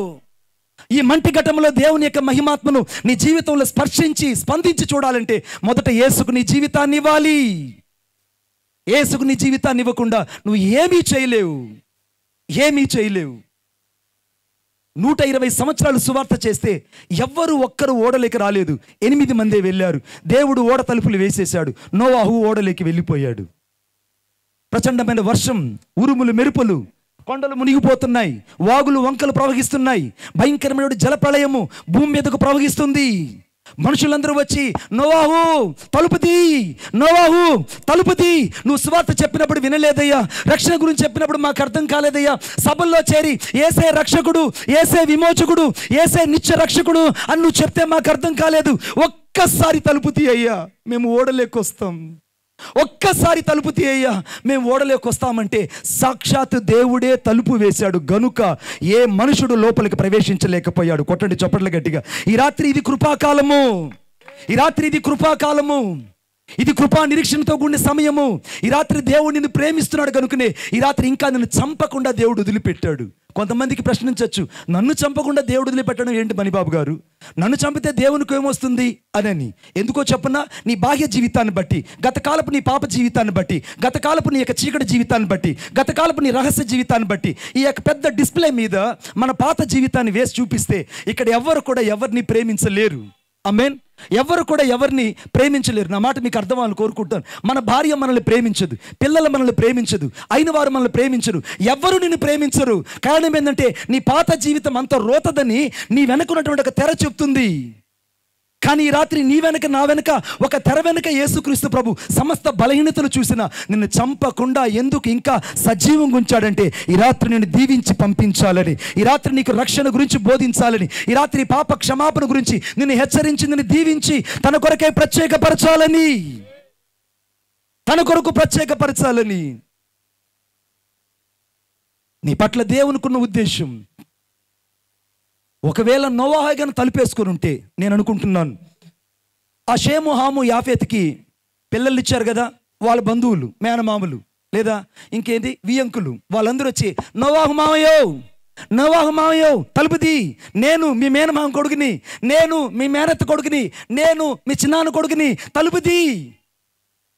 S1: ఈ మంటి ఘట్టంలో దేవుని యొక్క మహిమాత్మను నీ జీవితంలో స్పర్శించి స్పందించి చూడాలంటే మొదట యేసుకు నీ జీవితాన్ని ఇవ్వాలి. యేసుకు నీ జీవితాన్ని ఇవ్వకుండా నువ్వు ఏమీ చేయలేవు, ఏమీ చేయలేవు. 120 సంవత్సరాలు సువార్త చేస్తే ఎవ్వరు ఒక్కరు ఓడలేకి రాలేదు. 8 మందే వెళ్ళారు. దేవుడు ఓడ తలుపులు వేసేశాడు. నోవాహు ఓడలేకి వెళ్ళిపోయాడు. ప్రచండమైన వర్షం, ఉరుములు మెరుపులు, కొండలు మునిగిపోతున్నాయి, వాగులు వంకలు ప్రవహిస్తున్నాయి, భయంకరమైన జలప్రళయము భూమి మీదకు ప్రవహిస్తుంది. మనుషులందరూ వచ్చి నోవాహు తలుపు తీ, నోవాహు తలుపు తీ, నువ్వు సువార్త చెప్పినప్పుడు వినలేదయ్యా, రక్షణ గురించి చెప్పినప్పుడు మాకు అర్థం కాలేదయ్యా, సభల్లో చేరి ఏసే రక్షకుడు, ఏసే విమోచకుడు, ఏసే నిత్య రక్షకుడు అని నువ్వు చెప్తే మాకు అర్థం కాలేదు. ఒక్కసారి తలుపు తీ అయ్యా, మేము ఓడలేకొస్తాం. ఒక్కసారి తలుపు తీయ్యా, మేము ఓడలోకి వస్తామంటే సాక్షాత్ దేవుడే తలుపు వేశాడు గనుక ఏ మనుషుడు లోపలికి ప్రవేశించలేకపోయాడు. కొట్టండి చప్పట్లు గట్టిగా. ఈ రాత్రి ఇది కృపాకాలము, ఈ రాత్రి ఇది కృపాకాలము, ఇది కృపా నిరీక్షణతో కూడిన సమయము. ఈ రాత్రి దేవుడు నిన్ను ప్రేమిస్తున్నాడు కనుకనే ఈ రాత్రి ఇంకా నిన్ను చంపకుండా దేవుడు వదిలిపెట్టాడు. కొంతమందికి ప్రశ్నించవచ్చు, నన్ను చంపకుండా దేవుడు వదిలిపెట్టడం ఏంటి మణిబాబు గారు, నన్ను చంపితే దేవునికి ఏమొస్తుంది అని. ఎందుకో చెప్పనా, నీ బాహ్య జీవితాన్ని బట్టి, గతకాలపు నీ పాప జీవితాన్ని బట్టి, గతకాలపు నీ యొక్క చీకటి జీవితాన్ని బట్టి, గతకాలపు నీ రహస్య జీవితాన్ని బట్టి ఈ యొక్క పెద్ద డిస్ప్లే మీద మన పాత జీవితాన్ని వేసి చూపిస్తే ఇక్కడ ఎవరు కూడా ఎవరిని ప్రేమించలేరు. ఆమేన్. ఎవరు కూడా ఎవరిని ప్రేమించలేరు. నా మాట మీకు అర్థం అవ్వాలని కోరుకుంటాను. మన భార్య మనల్ని ప్రేమించదు, పిల్లలు మనల్ని ప్రేమించదు, అయిన వారు మనల్ని ప్రేమించరు, ఎవరు నిన్ను ప్రేమించరు. కారణం ఏంటంటే నీ పాత జీవితం అంత రోతదని నీ వెనకున్నటువంటి ఒక తెర చెప్తుంది. కానీ ఈ రాత్రి నీ వెనక నా వెనక ఒక తెర వెనక యేసుక్రీస్తు ప్రభు సమస్త బలహీనతలు చూసిన నిన్ను చంపకుండా ఎందుకు ఇంకా సజీవంగా ఉంచాడంటే ఈ రాత్రి నేను దీవించి పంపించాలని, ఈ రాత్రి నీకు రక్షణ గురించి బోధించాలని, ఈ రాత్రి పాప క్షమాపణ గురించి నిన్ను హెచ్చరించి నిన్ను దీవించి తన కొరకే ప్రత్యేకపరచాలని, తన కొరకు ప్రత్యేకపరచాలని. నీ పట్ల దేవునికున్న ఉద్దేశం. ఒకవేళ నోవాహు గాని తలుపేసుకొని ఉంటే నేను అనుకుంటున్నాను, ఆ షేము హాము యాఫేత్కి పిల్లలు ఇచ్చారు కదా, వాళ్ళ బంధువులు, మేనమామలు లేదా ఇంకేంటి వియంకులు, వాళ్ళందరూ వచ్చి నోవాహు మామయ్యో, నోవాహు మామయ్యో తలుపుది, నేను మీ మేనమామ కొడుకుని, నేను మీ మేనత్త కొడుకుని, నేను మీ చిన్నాన్న కొడుకుని, తలుపుది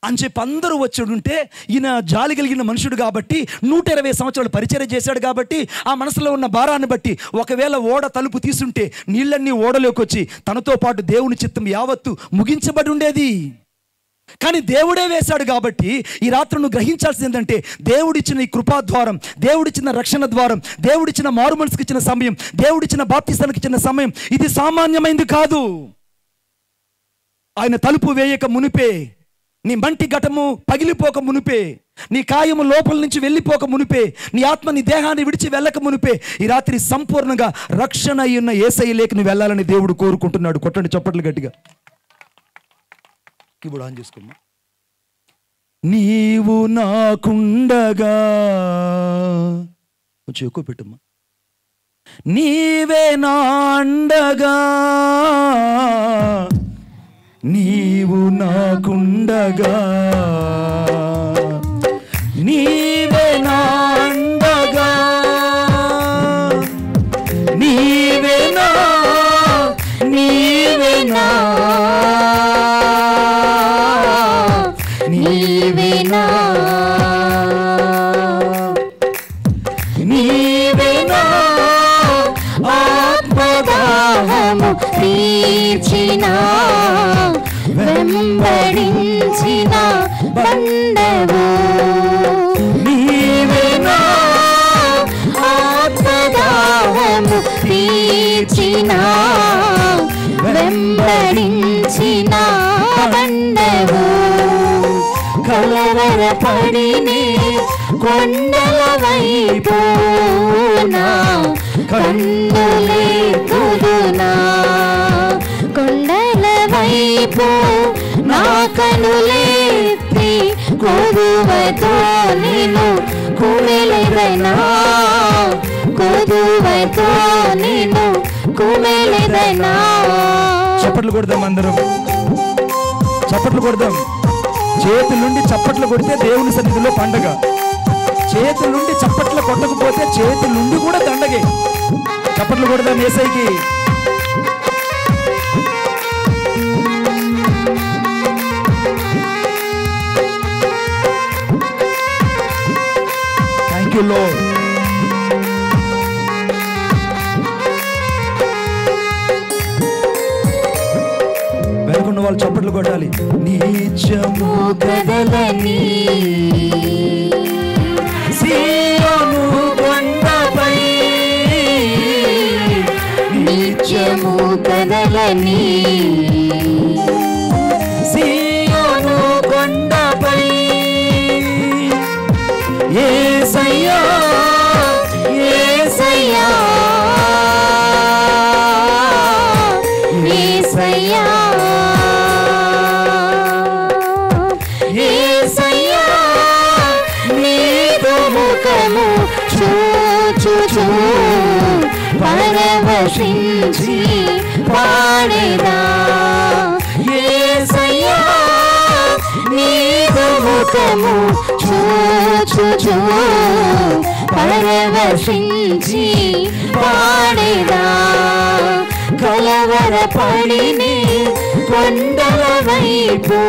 S1: అని చెప్పి అందరూ వచ్చుంటే ఈయన జాలి కలిగిన మనుషుడు కాబట్టి 120 సంవత్సరాలు పరిచర్య చేశాడు కాబట్టి ఆ మనసులో ఉన్న భారాన్ని బట్టి ఒకవేళ ఓడ తలుపు తీసుంటే నీళ్ళన్నీ ఓడలోకి వచ్చి తనతో పాటు దేవుని చిత్తం యావత్తు ముగించబడి ఉండేది. కానీ దేవుడే వేశాడు. కాబట్టి ఈ రాత్రి నువ్వు గ్రహించాల్సింది ఏంటంటే, దేవుడిచ్చిన ఈ కృపాద్వారం, దేవుడిచ్చిన రక్షణ ద్వారం, దేవుడిచ్చిన మారు మనసుకి ఇచ్చిన సమయం, దేవుడిచ్చిన బాప్తిస్తానికి ఇచ్చిన సమయం, ఇది సామాన్యమైంది కాదు. ఆయన తలుపు వేయక మునిపే, నీ మంటి ఘటము పగిలిపోక మునిపే, నీ కాయము లోపల నుంచి వెళ్ళిపోక మునిపే, నీ ఆత్మ నీ దేహాన్ని విడిచి వెళ్ళక మునిపే, ఈ రాత్రి సంపూర్ణంగా రక్షణ అయ్యున్న యేసయ్యలోకి నువ్వు వెళ్ళాలని దేవుడు కోరుకుంటున్నాడు. కొట్టండి చప్పట్లు గట్టిగా. కీబోర్డ్ ఆన్ చేసుకోమ్మా. నీవు నాకుండగా, కొంచెం ఎక్కువ పెట్టమ్మా. నీవే నా అండగా, నీవు నాకుండగా, నీవే నా అండగా, నీవే నా, నీవే నా, నీవే నా, నీవే నా ఆత్మదాహము తీర్చిన, వెంబడించిన బండవు, నీవే నా ఆత్మదాహము తీర్చిన, వెంబడించిన బండవు. కలవరపడినే కొండల వైపు నా కన్నులెత్తుదునా, కొండల వైపు నా కన్నులెత్తి కొదువతో నిన్ను కుమిలెదనా, కొదువతో నిన్ను కుమిలెదనా. చప్పట్లు కొడదాం, అందరం చప్పట్లు కొడదాం. చేతుల నుండి చప్పట్లు కొడితే దేవుని సన్నిధిలో పండగ, చేతుల నుండి చప్పట్లు కొట్టకపోతే చేతుల నుండి కూడా దండగే. చప్పట్లు కొడదాం యేసయ్యకి. Thank you lord. వెనుకున్న వాళ్ళు చప్పట్లు కొట్టాలి. నిత్యము కదలని సీయోను కొండపై, నిత్యము కదలని సీయోను కొండపై, యేసయ్యా యేసయ్యా యేసయ్యా యేసయ్యా, నీదు ముఖము చూచుచు పరవశించి పాడేదా, యేసయ్యా నీదు ముఖము చూచుచు పరవశించి పాడేదా. కలవరపడినే కొండల వైపు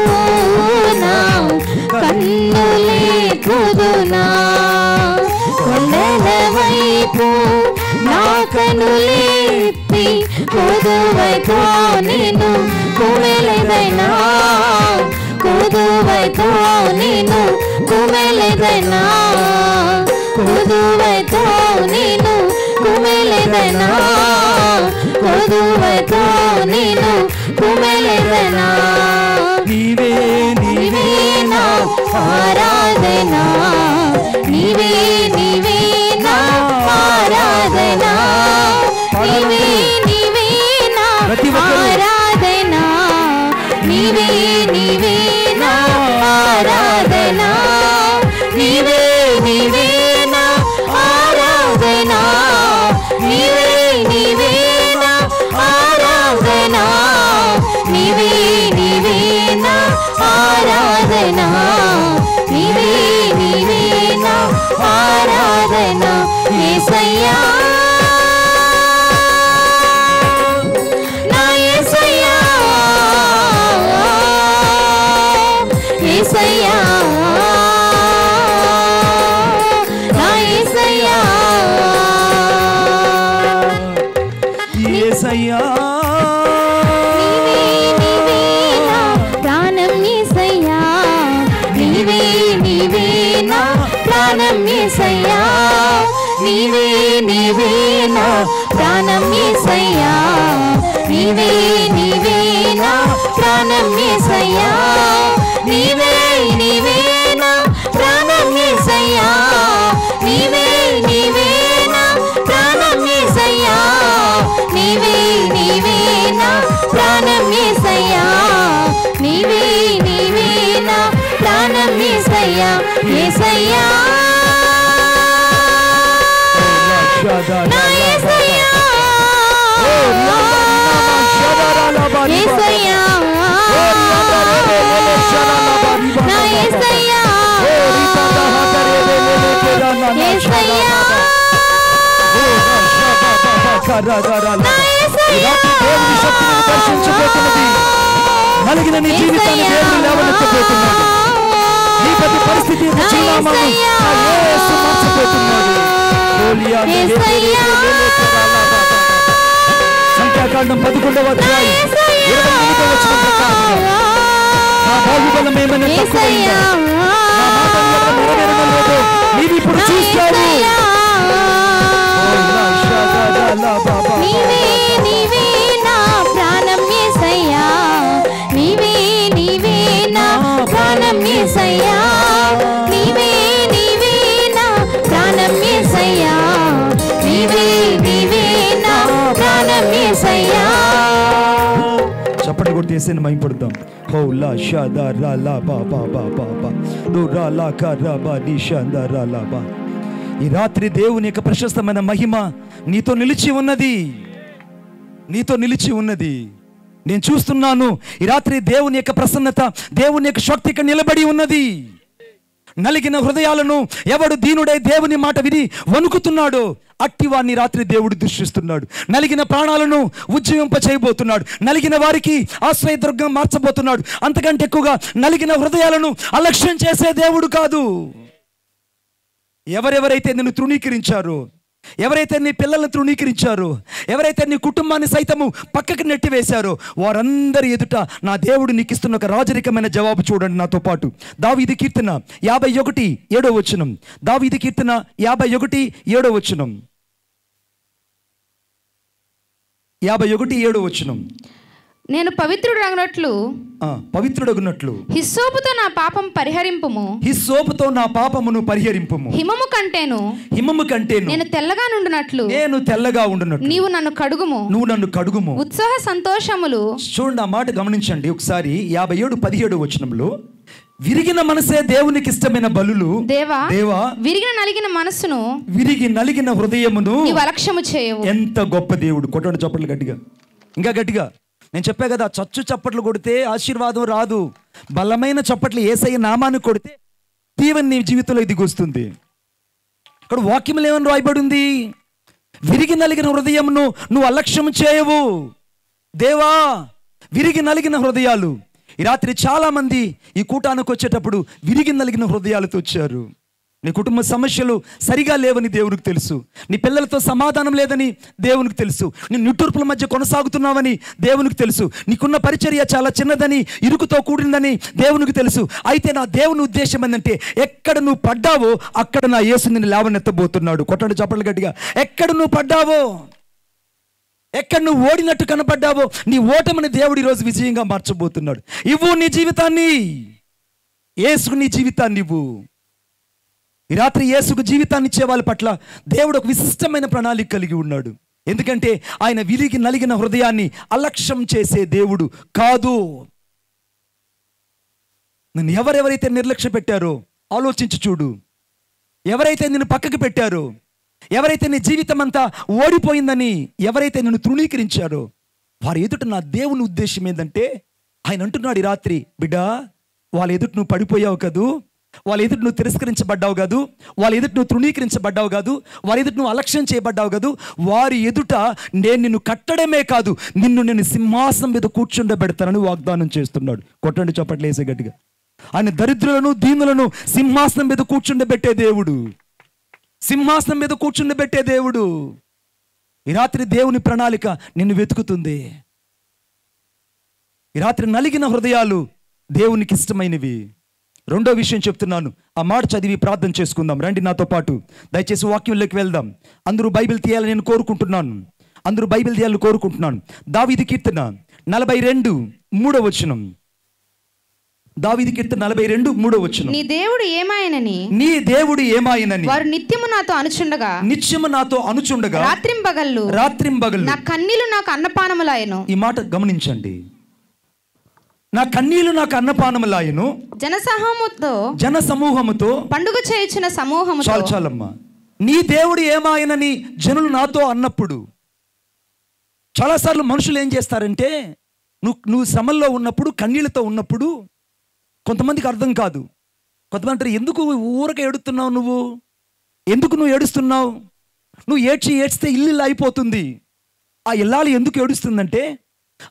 S1: నా కన్నులెత్తుదునా, కొండల వైపు నా కన్నులెత్తి కొదువతో నిన్ను కుమిలెదనా, కొదువతో నిన్ను కుమిలెదనా, కొదువతో నిన్ను కుమిలెదనా, కొదువతో నిన్ను కుమిలెదనా. నీవే నీవే నా ఆరాధనా, నీవే నీవే నా ఆరాధనా, నీవే నీవే నా ఆరాధనా, నీవే నీవే నా ఆరాధనా, నీవే నీవే నా ఆరాధనా, నీవే నీవే నా ఆరాధనా, నీవే నీవే నా ఆరాధనా, నీవే
S2: యేసయ్యా, నీవే నీవే నా ప్రాణం యేసయ్యా, నీవే నీవే నా ప్రాణం యేసయ్యా, నీవే నీవే నా ప్రాణం యేసయ్యా, నీవే నీవే నా ప్రాణం యేసయ్యా, నీవే నీవే నా ప్రాణం యేసయ్యా, నీవే నీవే నా ప్రాణం యేసయ్యా, యేసయ్యా నా యేసయ్యా, యేసయ్యా నా యేసయ్యా, యేసయ్యా
S1: దేవుని శక్తిని దర్శించబోతున్నది. నలిగిన నీ జీవితాన్ని దేవుడు లేవనెత్తబోతున్నాడు. నీ ప్రతి పరిస్థితి మార్చబోతున్నాడు. సంఖ్యాకాండం 11వ అధ్యాయం 28వ వచనం ప్రకారంగా నా బాహుబలం ఏమైనా తక్కువైందా, నా మాటలు ఎవరు నెరవేరడం లేదో నీవు ఇప్పుడు చూస్తావు.
S2: నీవే నీవే నా ప్రాణం యేసయ్యా, నీవే నీవే నా ప్రాణం యేసయ్యా, నీవే నీవే నా ప్రాణం యేసయ్యా, నీవే నీవే నా ప్రాణం యేసయ్యా.
S1: చప్పటి కొట్టి యేసుని మహిమపడతాం. హో లా షదా రా లా బా బా బా బా బా డు రా లా క రా బా ని షదా రా లా బా. ఈ రాత్రి దేవుని యొక్క ప్రశస్తమైన మహిమ నీతో నిలిచి ఉన్నది, నీతో నిలిచి ఉన్నది. నేను చూస్తున్నాను ఈ రాత్రి దేవుని యొక్క ప్రసన్నత, దేవుని యొక్క శక్తి ఇక్కడ నిలబడి ఉన్నది. నలిగిన హృదయాలను ఎవడు దీనుడై దేవుని మాట విని వణుకుతున్నాడో అట్టివాన్ని రాత్రి దేవుడు దృష్టిస్తున్నాడు. నలిగిన ప్రాణాలను ఉజ్జీవింప చేయబోతున్నాడు. నలిగిన వారికి ఆశ్రయదుర్గం మార్చబోతున్నాడు. అంతకంటే ఎక్కువగా నలిగిన హృదయాలను అలక్ష్యం చేసే దేవుడు కాదు. ఎవరెవరైతే నిన్ను తృణీకరించారో, ఎవరైతే నీ పిల్లలను తృణీకరించారో, ఎవరైతే నీ కుటుంబాన్ని సైతము పక్కకి నెట్టివేశారో వారందరి ఎదుట నా దేవుడు నీకు ఇస్తున్న ఒక రాజరికమైన జవాబు చూడండి నాతో పాటు. దావీదు కీర్తన 51:7 వచనం. దావీదు కీర్తన 51:7 వచనం. 51:7 వచనం.
S2: నేను పవిత్రుడగునట్లు
S1: పవిత్రుడగునట్లు
S2: హిస్సోపుతో నా పాపం పరిహరింపుము,
S1: హిస్సోపుతో నా పాపమును పరిహరింపుము,
S2: హిమము కంటేను నేను తెల్లగా నుండునట్లు నీవు నన్ను కడుగుము,
S1: నువ్వు నన్ను కడుగుము.
S2: ఉత్సాహ సంతోషములు.
S1: చూడండి ఆ మాట గమనించండి ఒకసారి. 57:17 వచనంలో విరిగిన మనసే దేవునికి ఇష్టమైన బలులు, దేవా విరిగి నలిగిన హృదయమును నీవు అలక్ష్యము చేయవు. ఎంత గొప్ప దేవుడు. కొట్టండి చప్పట్లు గట్టిగా, ఇంకా గట్టిగా. నేను చెప్పా కదా, చచ్చు చప్పట్లు కొడితే ఆశీర్వాదం రాదు. బలమైన చప్పట్లు యేసయ్య నామాన్ని కొడితే దీవెన నీ జీవితంలో ఇది వస్తుంది. ఇక్కడ వాక్యంలో ఏమని రాయబడి ఉంది? విరిగి నలిగిన హృదయమును నువ్వు అలక్ష్యం చేయవు. దేవా విరిగి నలిగిన హృదయాలు. ఈ రాత్రి చాలా మంది ఈ కూటానికి వచ్చేటప్పుడు విరిగి నలిగిన హృదయాలతో వచ్చారు. నీ కుటుంబ సమస్యలు సరిగా లేవని దేవునికి తెలుసు. నీ పిల్లలతో సమాధానం లేదని దేవునికి తెలుసు. నీ నిట్టూర్పుల మధ్య కొనసాగుతున్నావని దేవునికి తెలుసు. నీకున్న పరిచర్య చాలా చిన్నదని, ఇరుకుతో కూడిందని దేవునికి తెలుసు. అయితే నా దేవుని ఉద్దేశం ఏంటంటే, ఎక్కడ నువ్వు పడ్డావో అక్కడ నా యేసు నిన్ను లేవనెత్తబోతున్నాడు. కొట్టండి చప్పట్లు గట్టిగా. ఎక్కడ నువ్వు పడ్డావో, ఎక్కడ నువ్వు ఓడినట్టు కనపడ్డావో నీ ఓటమిని దేవుడు ఈరోజు విజయంగా మార్చబోతున్నాడు. ఇవ్వు నీ జీవితాన్ని, యేసుకు నీ జీవితాన్ని ఇవ్వు. ఈ రాత్రి యేసుకు జీవితాన్ని ఇచ్చే వాళ్ళ పట్ల దేవుడు ఒక విశిష్టమైన ప్రణాళిక కలిగి ఉన్నాడు. ఎందుకంటే ఆయన విరిగి నలిగిన హృదయాన్ని అలక్ష్యం చేసే దేవుడు కాదు. నన్ను ఎవరెవరైతే నిర్లక్ష్య పెట్టారో ఆలోచించి చూడు. ఎవరైతే నిన్ను పక్కకు పెట్టారో, ఎవరైతే నీ జీవితం అంతా ఓడిపోయిందని ఎవరైతే నిన్ను తృణీకరించారో వారి ఎదుట నా దేవుని ఉద్దేశం ఏంటంటే, ఆయన అంటున్నాడు ఈ రాత్రి, బిడ్డా వాళ్ళ ఎదుట నువ్వు పడిపోయావు కదూ, వాళ్ళ ఎదుట నువ్వు తిరస్కరించబడ్డావు కాదు, వాళ్ళ ఎదుట నువ్వు తృణీకరించబడ్డావు కాదు, వారి ఎదుట నువ్వు అలక్ష్యం చేయబడ్డావు కాదు, వారి ఎదుట నేను నిన్ను కట్టడమే కాదు నిన్ను సింహాసనం మీద కూర్చుండబెడతానని వాగ్దానం చేస్తున్నాడు. కొట్టండి చప్పట్లు వేసే గట్టిగా. ఆయన దరిద్రులను దీనులను సింహాసనం మీద కూర్చుండబెట్టే దేవుడు, సింహాసనం మీద కూర్చుండబెట్టే దేవుడు. ఈ రాత్రి దేవుని ప్రణాళిక నిన్ను వెతుకుతుంది. ఈ రాత్రి నలిగిన హృదయాలు దేవునికి ఇష్టమైనవి. రెండో విషయం చెప్తున్నాను, ఆ మాట చదివి ప్రార్థన చేసుకుందాం. రండి నాతో పాటు, దయచేసి వాక్యంలోకి వెళ్దాం. అందరూ బైబిల్ తీయాలని నేను కోరుకుంటున్నాను. అందరూ బైబిల్ తీయాలని కోరుకుంటున్నాను. దావీదు కీర్తన 42:3 వచనం. దావీదు కీర్తన 42:3 వచనం.
S2: నీ దేవుడు ఏమాయనని వారు నిత్యము నాతో అనుచుండగా రాత్రింబగళ్ళు నా కన్నీళ్లు నాకు అన్నపానములాయెను.
S1: ఈ మాట గమనించండి. నా కన్నీళ్లు నాకు అన్నపానములాయెను, జనసమూహముతో పండుగ చేయుచున్న సమూహము. చాలమ్మా. నీ దేవుడు ఏమాయనని జనులు నాతో అన్నప్పుడు, చాలాసార్లు మనుషులు ఏం చేస్తారంటే, నువ్వు శ్రమల్లో ఉన్నప్పుడు, కన్నీళ్లతో ఉన్నప్పుడు కొంతమందికి అర్థం కాదు. కొంతమంది అంటారు, ఎందుకు ఊరకే ఏడుస్తున్నావు, ఎందుకు నువ్వు ఏడుస్తున్నావు, నువ్వు ఏడ్చితే ఇల్లు అయిపోతుంది. ఆ ఇల్లాలు ఎందుకు ఏడుస్తుందంటే,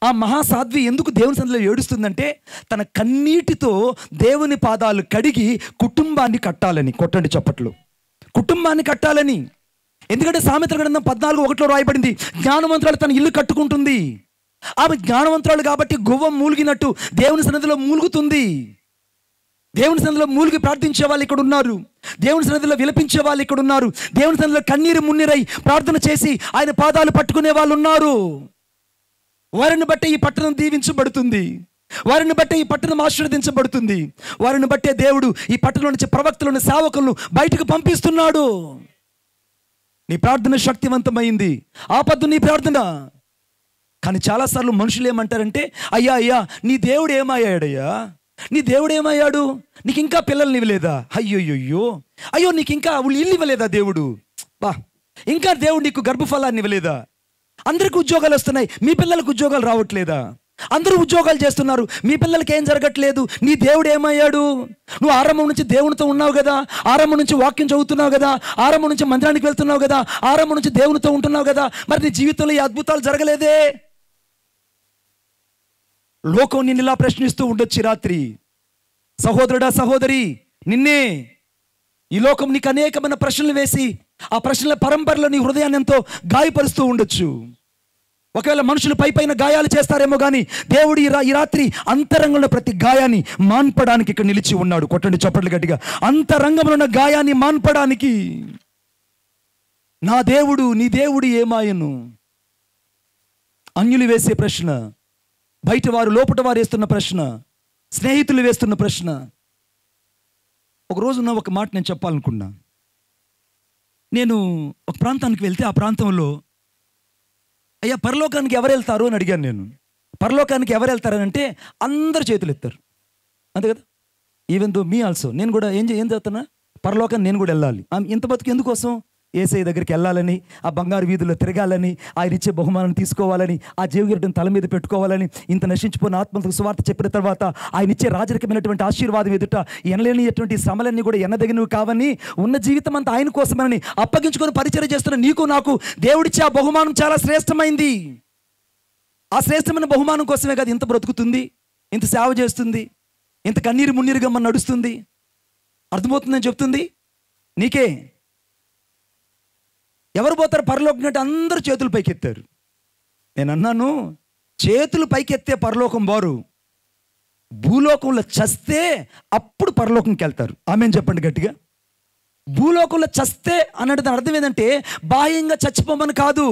S1: ఆ మహాసాధ్వి ఎందుకు దేవుని సన్నిధిలో ఏడుస్తుందంటే, తన కన్నీటితో దేవుని పాదాలు కడిగి కుటుంబాన్ని కట్టాలని. కొట్టండి చప్పట్లు. కుటుంబాన్ని కట్టాలని. ఎందుకంటే సామెతల గ్రంథం 14:1 రాయబడింది, జ్ఞానవంతురాలు తన ఇల్లు కట్టుకుంటుంది. ఆమె జ్ఞానవంతురాలు కాబట్టి గువ్వం మూలిగినట్టు దేవుని సన్నిధిలో మూలుగుతుంది. దేవుని సన్నిధిలో మూలిగి ప్రార్థించే వాళ్ళు ఇక్కడ ఉన్నారు. దేవుని సన్నిధిలో విలపించే వాళ్ళు ఇక్కడ ఉన్నారు. దేవుని సన్నిధిలో కన్నీరు మున్నీరై ప్రార్థన చేసి ఆయన పాదాలు పట్టుకునే వాళ్ళు ఉన్నారు. వారిని బట్టే ఈ పట్టణం దీవించబడుతుంది. వారిని బట్టే ఈ పట్టణం ఆశీర్వదించబడుతుంది. వారిని బట్టే దేవుడు ఈ పట్టణం నుంచి ప్రవక్తలను, సేవకులను బయటకు పంపిస్తున్నాడు. నీ ప్రార్థన శక్తివంతమైంది. ఆపద్దు నీ ప్రార్థన. కానీ చాలాసార్లు మనుషులు ఏమంటారంటే, అయ్యా నీ దేవుడు ఏమయ్యాడయ్యా, నీ దేవుడు ఏమయ్యాడు, నీకు ఇంకా పిల్లల్ని ఇవ్వలేదా, అయ్యో నీకు ఇంకా ఇల్లు ఇవ్వలేదా దేవుడు, ఇంకా దేవుడు నీకు గర్భఫలాన్ని ఇవ్వలేదా, అందరికి ఉద్యోగాలు వస్తున్నాయి, మీ పిల్లలకు ఉద్యోగాలు రావట్లేదా, అందరూ ఉద్యోగాలు చేస్తున్నారు, మీ పిల్లలకి ఏం జరగట్లేదు, నీ దేవుడు ఏమయ్యాడు, నువ్వు ఆరంభం నుంచి దేవునితో ఉన్నావు కదా, ఆరంభం నుంచి వాక్యం చదువుతున్నావు కదా, ఆరంభం నుంచి మందిరానికి వెళ్తున్నావు కదా, ఆరంభం నుంచి దేవునితో ఉంటున్నావు కదా, మరి నీ జీవితంలో ఈ అద్భుతాలు జరగలేదే. లోకం నిన్ను ఇలా ప్రశ్నిస్తూ ఉండొచ్చు రాత్రి. సహోదరుడా, సహోదరి, నిన్నే ఈ లోకం నీకు అనేకమైన ప్రశ్నలు వేసి ఆ ప్రశ్నల పరంపరలో నీ హృదయాన్ని ఎంతో గాయపరుస్తూ ఉండొచ్చు. ఒకవేళ మనుషులు పైన గాయాలు చేస్తారేమో కానీ దేవుడు ఈ రాత్రి అంతరంగంలో ప్రతి గాయాన్ని మాన్పడానికి ఇక్కడ నిలిచి ఉన్నాడు. కొట్టండి చప్పట్లు గట్టిగా. అంతరంగంలో ఉన్న గాయాన్ని మాన్పడానికి. నా దేవుడు, నీ దేవుడు ఏమాయను. అన్యులు వేసే ప్రశ్న, బయట వారు లోపట వారు వేస్తున్న ప్రశ్న, స్నేహితులు వేస్తున్న ప్రశ్న. ఒకరోజు ఒక మాట నేను చెప్పాలనుకున్నా. నేను ఒక ప్రాంతానికి వెళ్తే ఆ ప్రాంతంలో, అయ్యా పరలోకానికి ఎవరు వెళ్తారు అని అడిగాను నేను. పరలోకానికి ఎవరు వెళ్తారని అంటే అందరు చేతులు ఎత్తారు, అంతే కదా. Even though me also. నేను కూడా ఏం చేస్తున్నా, పరలోకాన్ని నేను కూడా వెళ్ళాలి. ఇంత బతుకు ఎందుకోసం, యేసయ్య దగ్గరికి వెళ్ళాలని, ఆ బంగారు వీధుల్లో తిరగాలని, ఆయన ఇచ్చే బహుమానం తీసుకోవాలని, ఆ జీవగిరిటం తల మీద పెట్టుకోవాలని, ఇంత నశించిపోయిన ఆత్మలకు సువార్త చెప్పిన తర్వాత ఆయన ఇచ్చే రాజరికమైనటువంటి ఆశీర్వాదం ఎదుట ఎనలేనిటువంటి శ్రమలన్నీ కూడా ఎన్నదగినవి కావని, ఉన్న జీవితం అంతా ఆయన కోసమని అప్పగించుకొని పరిచయం చేస్తున్న నీకు నాకు దేవుడిచ్చే ఆ బహుమానం చాలా శ్రేష్టమైంది. ఆ శ్రేష్టమైన బహుమానం కోసమే కదా ఇంత బ్రతుకుతుంది, ఇంత సేవ చేస్తుంది, ఇంత కన్నీరు మున్నీరుగా మన నడుస్తుంది. అర్థమవుతుందని చెప్తుంది నీకే. ఎవరు పోతారు పరలోకం అంటే అందరూ చేతులు పైకెత్తారు. నేను అన్నాను, చేతులు పైకెత్తే పరలోకం వారు భూలోకంలో చస్తే అప్పుడు పరలోకంకి వెళ్తారు. ఆమెను చెప్పండి గట్టిగా. భూలోకంలో చస్తే అన్నది అర్థం ఏంటంటే బాహ్యంగా చచ్చిపోమని కాదు.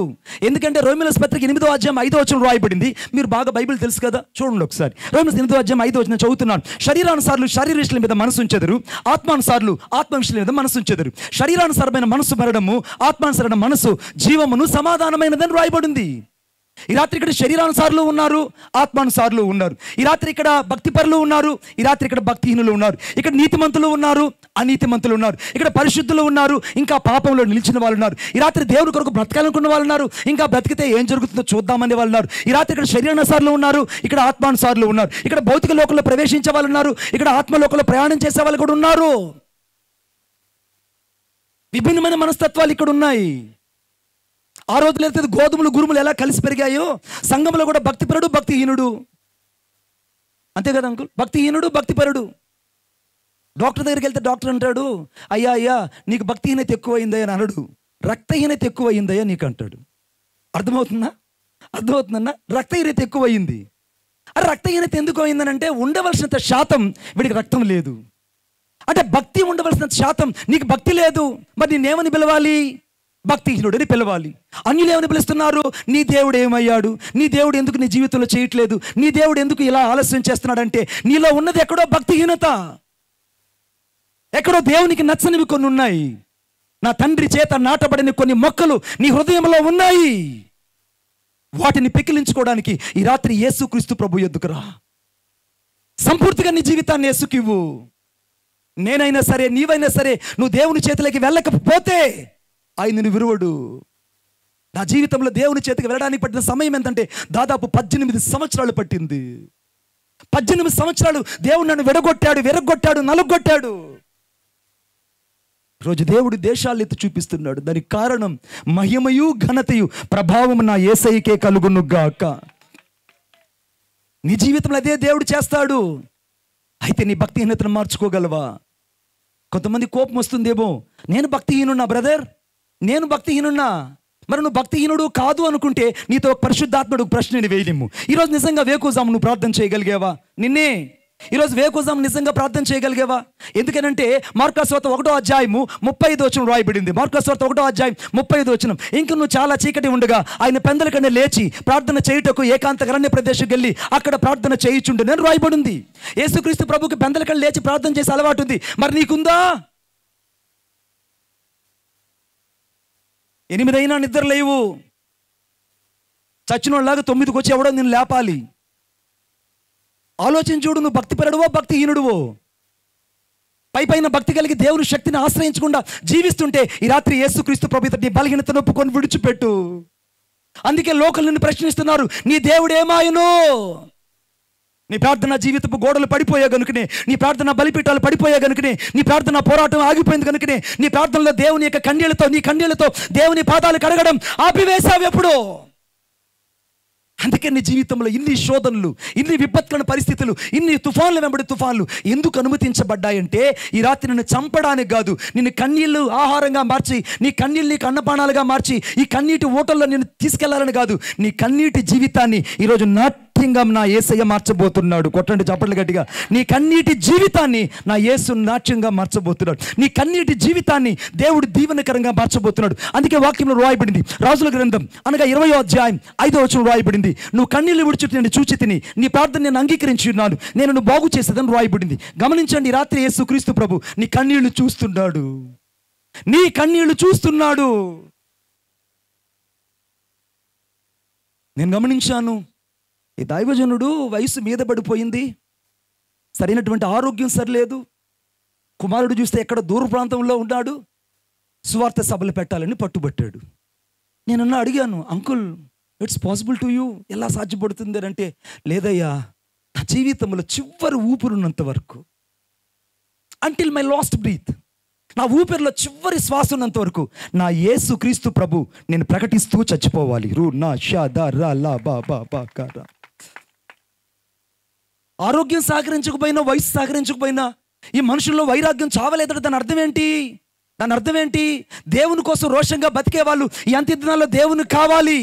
S1: ఎందుకంటే రోమియోస్ పత్రిక 8వ అధ్యాయం 5వ వచనం రాయబడింది. మీరు బాగా బైబిల్ తెలుసు కదా, చూడండి ఒకసారి. రోమియోస్ 8వ అధ్యాయం 5వ వచనం చదువుతున్నాను. శరీరానుసారులు శరీర విషయాల మీద మనసు ఉంచెదరు, ఆత్మానుసారులు ఆత్మ విషయాల మీద మనసు ఉంచెదరు. శరీరానుసారమైన మనసు మరణము, ఆత్మానుసారమైన మనసు జీవమును సమాధానమైనదని రాయబడింది. ఈ రాత్రి ఇక్కడ శరీరానుసారులు ఉన్నారు, ఆత్మానుసారులు ఉన్నారు. ఈ రాత్రి ఇక్కడ భక్తిపరులు ఉన్నారు, ఈ రాత్రి ఇక్కడ భక్తిహీనులు ఉన్నారు. ఇక్కడ నీతిమంతులు ఉన్నారు, అనీతిమంతులు ఉన్నారు. ఇక్కడ పరిశుద్ధులు ఉన్నారు, ఇంకా పాపంలో నిలిచిన వాళ్ళు ఉన్నారు. ఈ రాత్రి దేవుని కొరకు బ్రతకాలనుకున్న వాళ్ళు ఉన్నారు, ఇంకా బ్రతికితే ఏం జరుగుతుందో చూద్దామనే వాళ్ళు ఉన్నారు. ఈ రాత్రి ఇక్కడ శరీరానుసారులు ఉన్నారు, ఇక్కడ ఆత్మానుసారులు ఉన్నారు. ఇక్కడ భౌతిక లోకంలో ప్రవేశించే వాళ్ళు ఉన్నారు, ఇక్కడ ఆత్మలోకంలో ప్రయాణం చేసే వాళ్ళు కూడా ఉన్నారు. విభిన్నమైన మనస్తత్వాలు ఇక్కడ ఉన్నాయి. ఆ రోజులు అయితే గోధుమలు గురుములు ఎలా కలిసి పెరిగాయో, సంఘంలో కూడా భక్తిపరుడు భక్తిహీనుడు, అంతే కదా అంకుల్. భక్తిహీనుడు భక్తిపరుడు. డాక్టర్ దగ్గరికి వెళ్తే డాక్టర్ అంటాడు, అయ్యా నీకు భక్తిహీనత ఎక్కువైందయ్యా అని అనడు, రక్తహీనత ఎక్కువైందయ్యా నీకు అంటాడు. అర్థమవుతుందన్నా? రక్తహీనత ఎక్కువైంది. ఆ రక్తహీనత ఎందుకు అయిందనంటే ఉండవలసినంత శాతం వీడికి రక్తం లేదు. అంటే భక్తి ఉండవలసిన శాతం నీకు భక్తి లేదు, మరి నేనేమని పిలవాలి? భక్తిహీనుడని పిలవాలి. అన్యులు ఏమని పిలుస్తున్నారు? నీ దేవుడు ఏమయ్యాడు, నీ దేవుడు ఎందుకు నీ జీవితంలో చేయట్లేదు, నీ దేవుడు ఎందుకు ఇలా ఆలస్యం చేస్తున్నాడంటే నీలో ఉన్నది ఎక్కడో భక్తిహీనత, ఎక్కడో దేవునికి నచ్చనివి కొన్ని ఉన్నాయి. నా తండ్రి చేత నాటబడిన కొన్ని మొక్కలు నీ హృదయంలో ఉన్నాయి. వాటిని పెకిలించుకోవడానికి ఈ రాత్రి యేసుక్రీస్తు ప్రభు యొద్దకు రా. సంపూర్తిగా నీ జీవితాన్ని యేసుకివ్వు. నేనైనా సరే, నీవైనా సరే, నువ్వు దేవుని చేతిలోకి వెళ్ళకపోతే ఆయనను విరువడు. నా జీవితంలో దేవుని చేతికి వెళ్ళడానికి పట్టిన సమయం ఎంతంటే దాదాపు 18 సంవత్సరాలు పట్టింది. 18 సంవత్సరాలు దేవుడు నన్ను విరగొట్టాడు, నలుగొట్టాడు. రోజు దేవుడు దేశాలు ఎత్తి చూపిస్తున్నాడు. దానికి కారణం మహిమయు ఘనతయు ప్రభావం నా యేసయ్యకే కలుగునుగాక. నీ జీవితంలో అదే దేవుడు చేస్తాడు. అయితే నీ భక్తిహీనతను మార్చుకోగలవా? కొంతమంది కోపం వస్తుందేమో, నేను భక్తిహీనున్నా బ్రదర్, నేను భక్తిహీనున్నా. మరి నువ్వు భక్తిహీనుడు కాదు అనుకుంటే నీతో పరిశుద్ధాత్ముడు ప్రశ్నని వేయలేము. ఈరోజు నిజంగా వేకువజాము నువ్వు ప్రార్థన చేయగలిగావా? నిన్నే ఈరోజు వేకువజాము నిజంగా ప్రార్థన చేయగలిగావా? ఎందుకనంటే మార్కు సువార్త 1వ అధ్యాయము 35వ వచనం రాయబడింది. మార్కు సువార్త 1వ అధ్యాయం 35వ వచనం. ఇంక నువ్వు చాలా చీకటి ఉండగా ఆయన పెందల కన్నా లేచి ప్రార్థన చేయుటకు ఏకాంత అరణ్య ప్రదేశం వెళ్ళి అక్కడ ప్రార్థన చేయుచుండు అని రాయబడింది. యేసుక్రీస్తు ప్రభుకి పెందల కన్నా లేచి ప్రార్థన చేసే అలవాటు ఉంది. మరి నీకుందా? 8 అయినా నిద్ర లేవు. చచ్చినోళ్ళలాగా 9కి వచ్చి ఎవడో నేను లేపాలి. ఆలోచన చూడు, నువ్వు భక్తిపరుడువో భక్తిహీనుడువో? పైపైన భక్తి కలిగి దేవుని శక్తిని ఆశ్రయించకుండా జీవిస్తుంటే ఈ రాత్రి యేసుక్రీస్తు ప్రభు నీ బలహీనతను ఒప్పుకొని విడిచిపెట్టు. అందుకే లోకల్ నిన్ను ప్రశ్నిస్తున్నారు, నీ దేవుడు ఏమాయను? నీ ప్రార్థన జీవితపు గోడలు పడిపోయా కనుకనే, నీ ప్రార్థన బలిపీఠాలు పడిపోయా కనుకనే, నీ ప్రార్థన పోరాటం ఆగిపోయింది కనుకనే, నీ ప్రార్థనలో దేవుని యొక్క నీ కన్నీళ్లతో దేవుని పాదాలు కడగడం ఆపివేశావు ఎప్పుడు? అందుకే నీ జీవితంలో ఇన్ని శోధనలు, ఇన్ని విపత్కర పరిస్థితులు, ఇన్ని తుఫాన్లు వెంబడి తుఫాన్లు ఎందుకు అనుమతించబడ్డాయంటే ఈ రాత్రి నిన్ను చంపడానికి కాదు, నిన్ను కన్నీళ్లు ఆహారంగా మార్చి, నీ కన్నీళ్ళు నీకు అన్నపానాలుగా మార్చి, ఈ కన్నీటి ఓటల్లో నిన్ను తీసుకెళ్లాలని కాదు, నీ కన్నీటి జీవితాన్ని ఈరోజు నాట్యంగా నా యేసయ్య మార్చబోతున్నాడు. కొట్టండి చప్పట్లు గట్టిగా. నీ కన్నీటి జీవితాన్ని నా యేసు నాట్యంగా మార్చబోతున్నాడు. నీ కన్నీటి జీవితాన్ని దేవుడు దీవెనకరంగా మార్చబోతున్నాడు. అందుకే వాక్యంలో రాయబడింది, రాజుల గ్రంథం అనగా 20వ అధ్యాయం 5వ వచనం రాయబడింది, నువ్వు కన్నీళ్లు విడిచుట నేను చూచి తిని, నీ ప్రార్థన నేను అంగీకరించి ఉన్నాను, నేను నువ్వు బాగు చేసేదని రాయబడింది. గమనించండి, రాత్రి యేసుక్రీస్తు ప్రభు నీ కన్నీళ్లు చూస్తున్నాడు, నీ కన్నీళ్లు చూస్తున్నాడు. నేను గమనించాను, ఈ దైవజనుడు వయసు మీద పడిపోయింది, సరైనటువంటి ఆరోగ్యం సరిలేదు, కుమారుడు చూస్తే ఎక్కడ దూర ప్రాంతంలో ఉన్నాడు, సువార్త సభలు పెట్టాలని పట్టుబట్టాడు. నేనన్నా అడిగాను, uncle it's possible to you, ఎలా సాధ్యపడుతుంది అని అంటే, లేదయ్యా నా జీవితంలో చివరి ఊపిరున్నంత వరకు, అంటిల్ మై లాస్ట్ బ్రీత్, నా ఊపిరిలో చివరి శ్వాస ఉన్నంత వరకు నా యేసుక్రీస్తు ప్రభు నేను ప్రకటిస్తూ చచ్చిపోవాలి. ఆరోగ్యం సహకరించకపోయినా, వయసు సహకరించకపోయినా, ఈ మనుషుల్లో వైరాగ్యం చావలేదట. దాని అర్థం ఏంటి? దేవుని కోసం రోషంగా బతికే వాళ్ళు ఈ అంత్య దినాల్లో దేవుని కావాలి.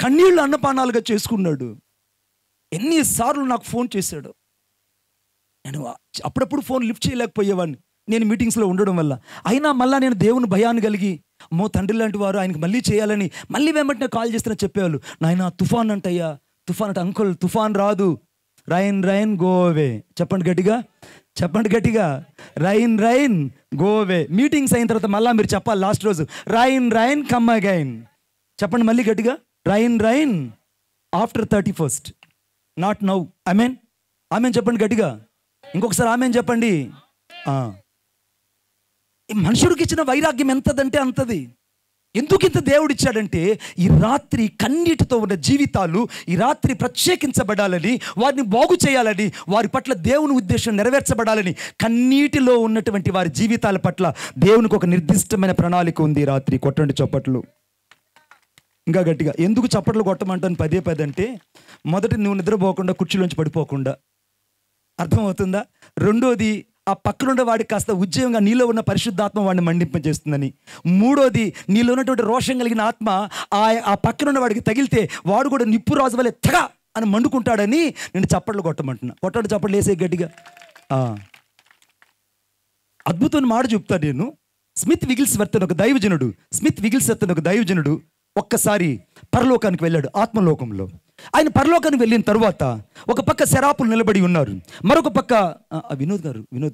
S1: కన్నీళ్లు అన్నపానాలుగా చేసుకున్నాడు. ఎన్నిసార్లు నాకు ఫోన్ చేశాడు. నేను అప్పుడప్పుడు ఫోన్ లిఫ్ట్ చేయలేకపోయేవాడిని, నేను మీటింగ్స్లో ఉండడం వల్ల. అయినా మళ్ళీ నేను దేవుని భయాన్ని కలిగి, అమ్మో తండ్రి లాంటి వారు ఆయనకు మళ్ళీ చేయాలని మళ్ళీ వెంబటనే కాల్ చేస్తున్నా చెప్పేవాళ్ళు. నాయన తుఫాన్ అంటయ్యా, తుఫాన్ అంటే, అంకుల్ తుఫాన్ రాదు, రైన్ గోవే. చెప్పండి గట్టిగా, రైన్ గోవే. మీటింగ్స్ అయిన తర్వాత మళ్ళీ మీరు చెప్పాలి లాస్ట్ రోజు, రైన్ కమ్ అగైన్. చెప్పండి మళ్ళీ గట్టిగా, rain after 31st, not now. Amen చెప్పండి గట్టిగా, ఇంకొకసారి ఆమెన్ చెప్పండి. మనుషుడికి ఇచ్చిన వైరాగ్యం ఎంతదంటే అంతది. ఎందుకు ఇంత దేవుడు ఇచ్చాడంటే ఈ రాత్రి కన్నీటితో ఉన్న జీవితాలు ఈ రాత్రి ప్రత్యేకించబడాలని, వారిని బాగు చేయాలని, వారి పట్ల దేవుని ఉద్దేశం నెరవేర్చబడాలని, కన్నీటిలో ఉన్నటువంటి వారి జీవితాల పట్ల దేవునికి ఒక నిర్దిష్టమైన ప్రణాళిక ఉంది. ఈ రాత్రి కొట్టండి చప్పట్లు ఇంకా గట్టిగా. ఎందుకు చప్పట్లు కొట్టమంటాను పదే అంటే, మొదటి నువ్వు నిద్రపోకుండా కుర్చీలోంచి పడిపోకుండా, అర్థమవుతుందా? రెండోది ఆ పక్కనుండే వాడికి కాస్త ఉద్యోగంగా నీలో ఉన్న పరిశుద్ధాత్మ వాడిని మండింపజేస్తుందని. మూడోది నీలో ఉన్నటువంటి రోషం కలిగిన ఆత్మ ఆ పక్కనున్న వాడికి తగిలితే వాడు కూడా నిప్పు రాజు వలె తెగ అని మండుకుంటాడని నేను చప్పట్లు కొట్టమంటున్నా. కొట్టడు చప్పట్లు వేసే గట్టిగా. అద్భుతమైన మాట చెప్తాను నేను. స్మిత్ విగిల్స్వర్త్ అని ఒక దైవజనుడు ఒక్కసారి పరలోకానికి వెళ్ళాడు. ఆత్మలోకంలో ఆయన పరలోకానికి వెళ్ళిన తర్వాత ఒక పక్క శరాపులు నిలబడి ఉన్నారు, మరొక పక్క Vinod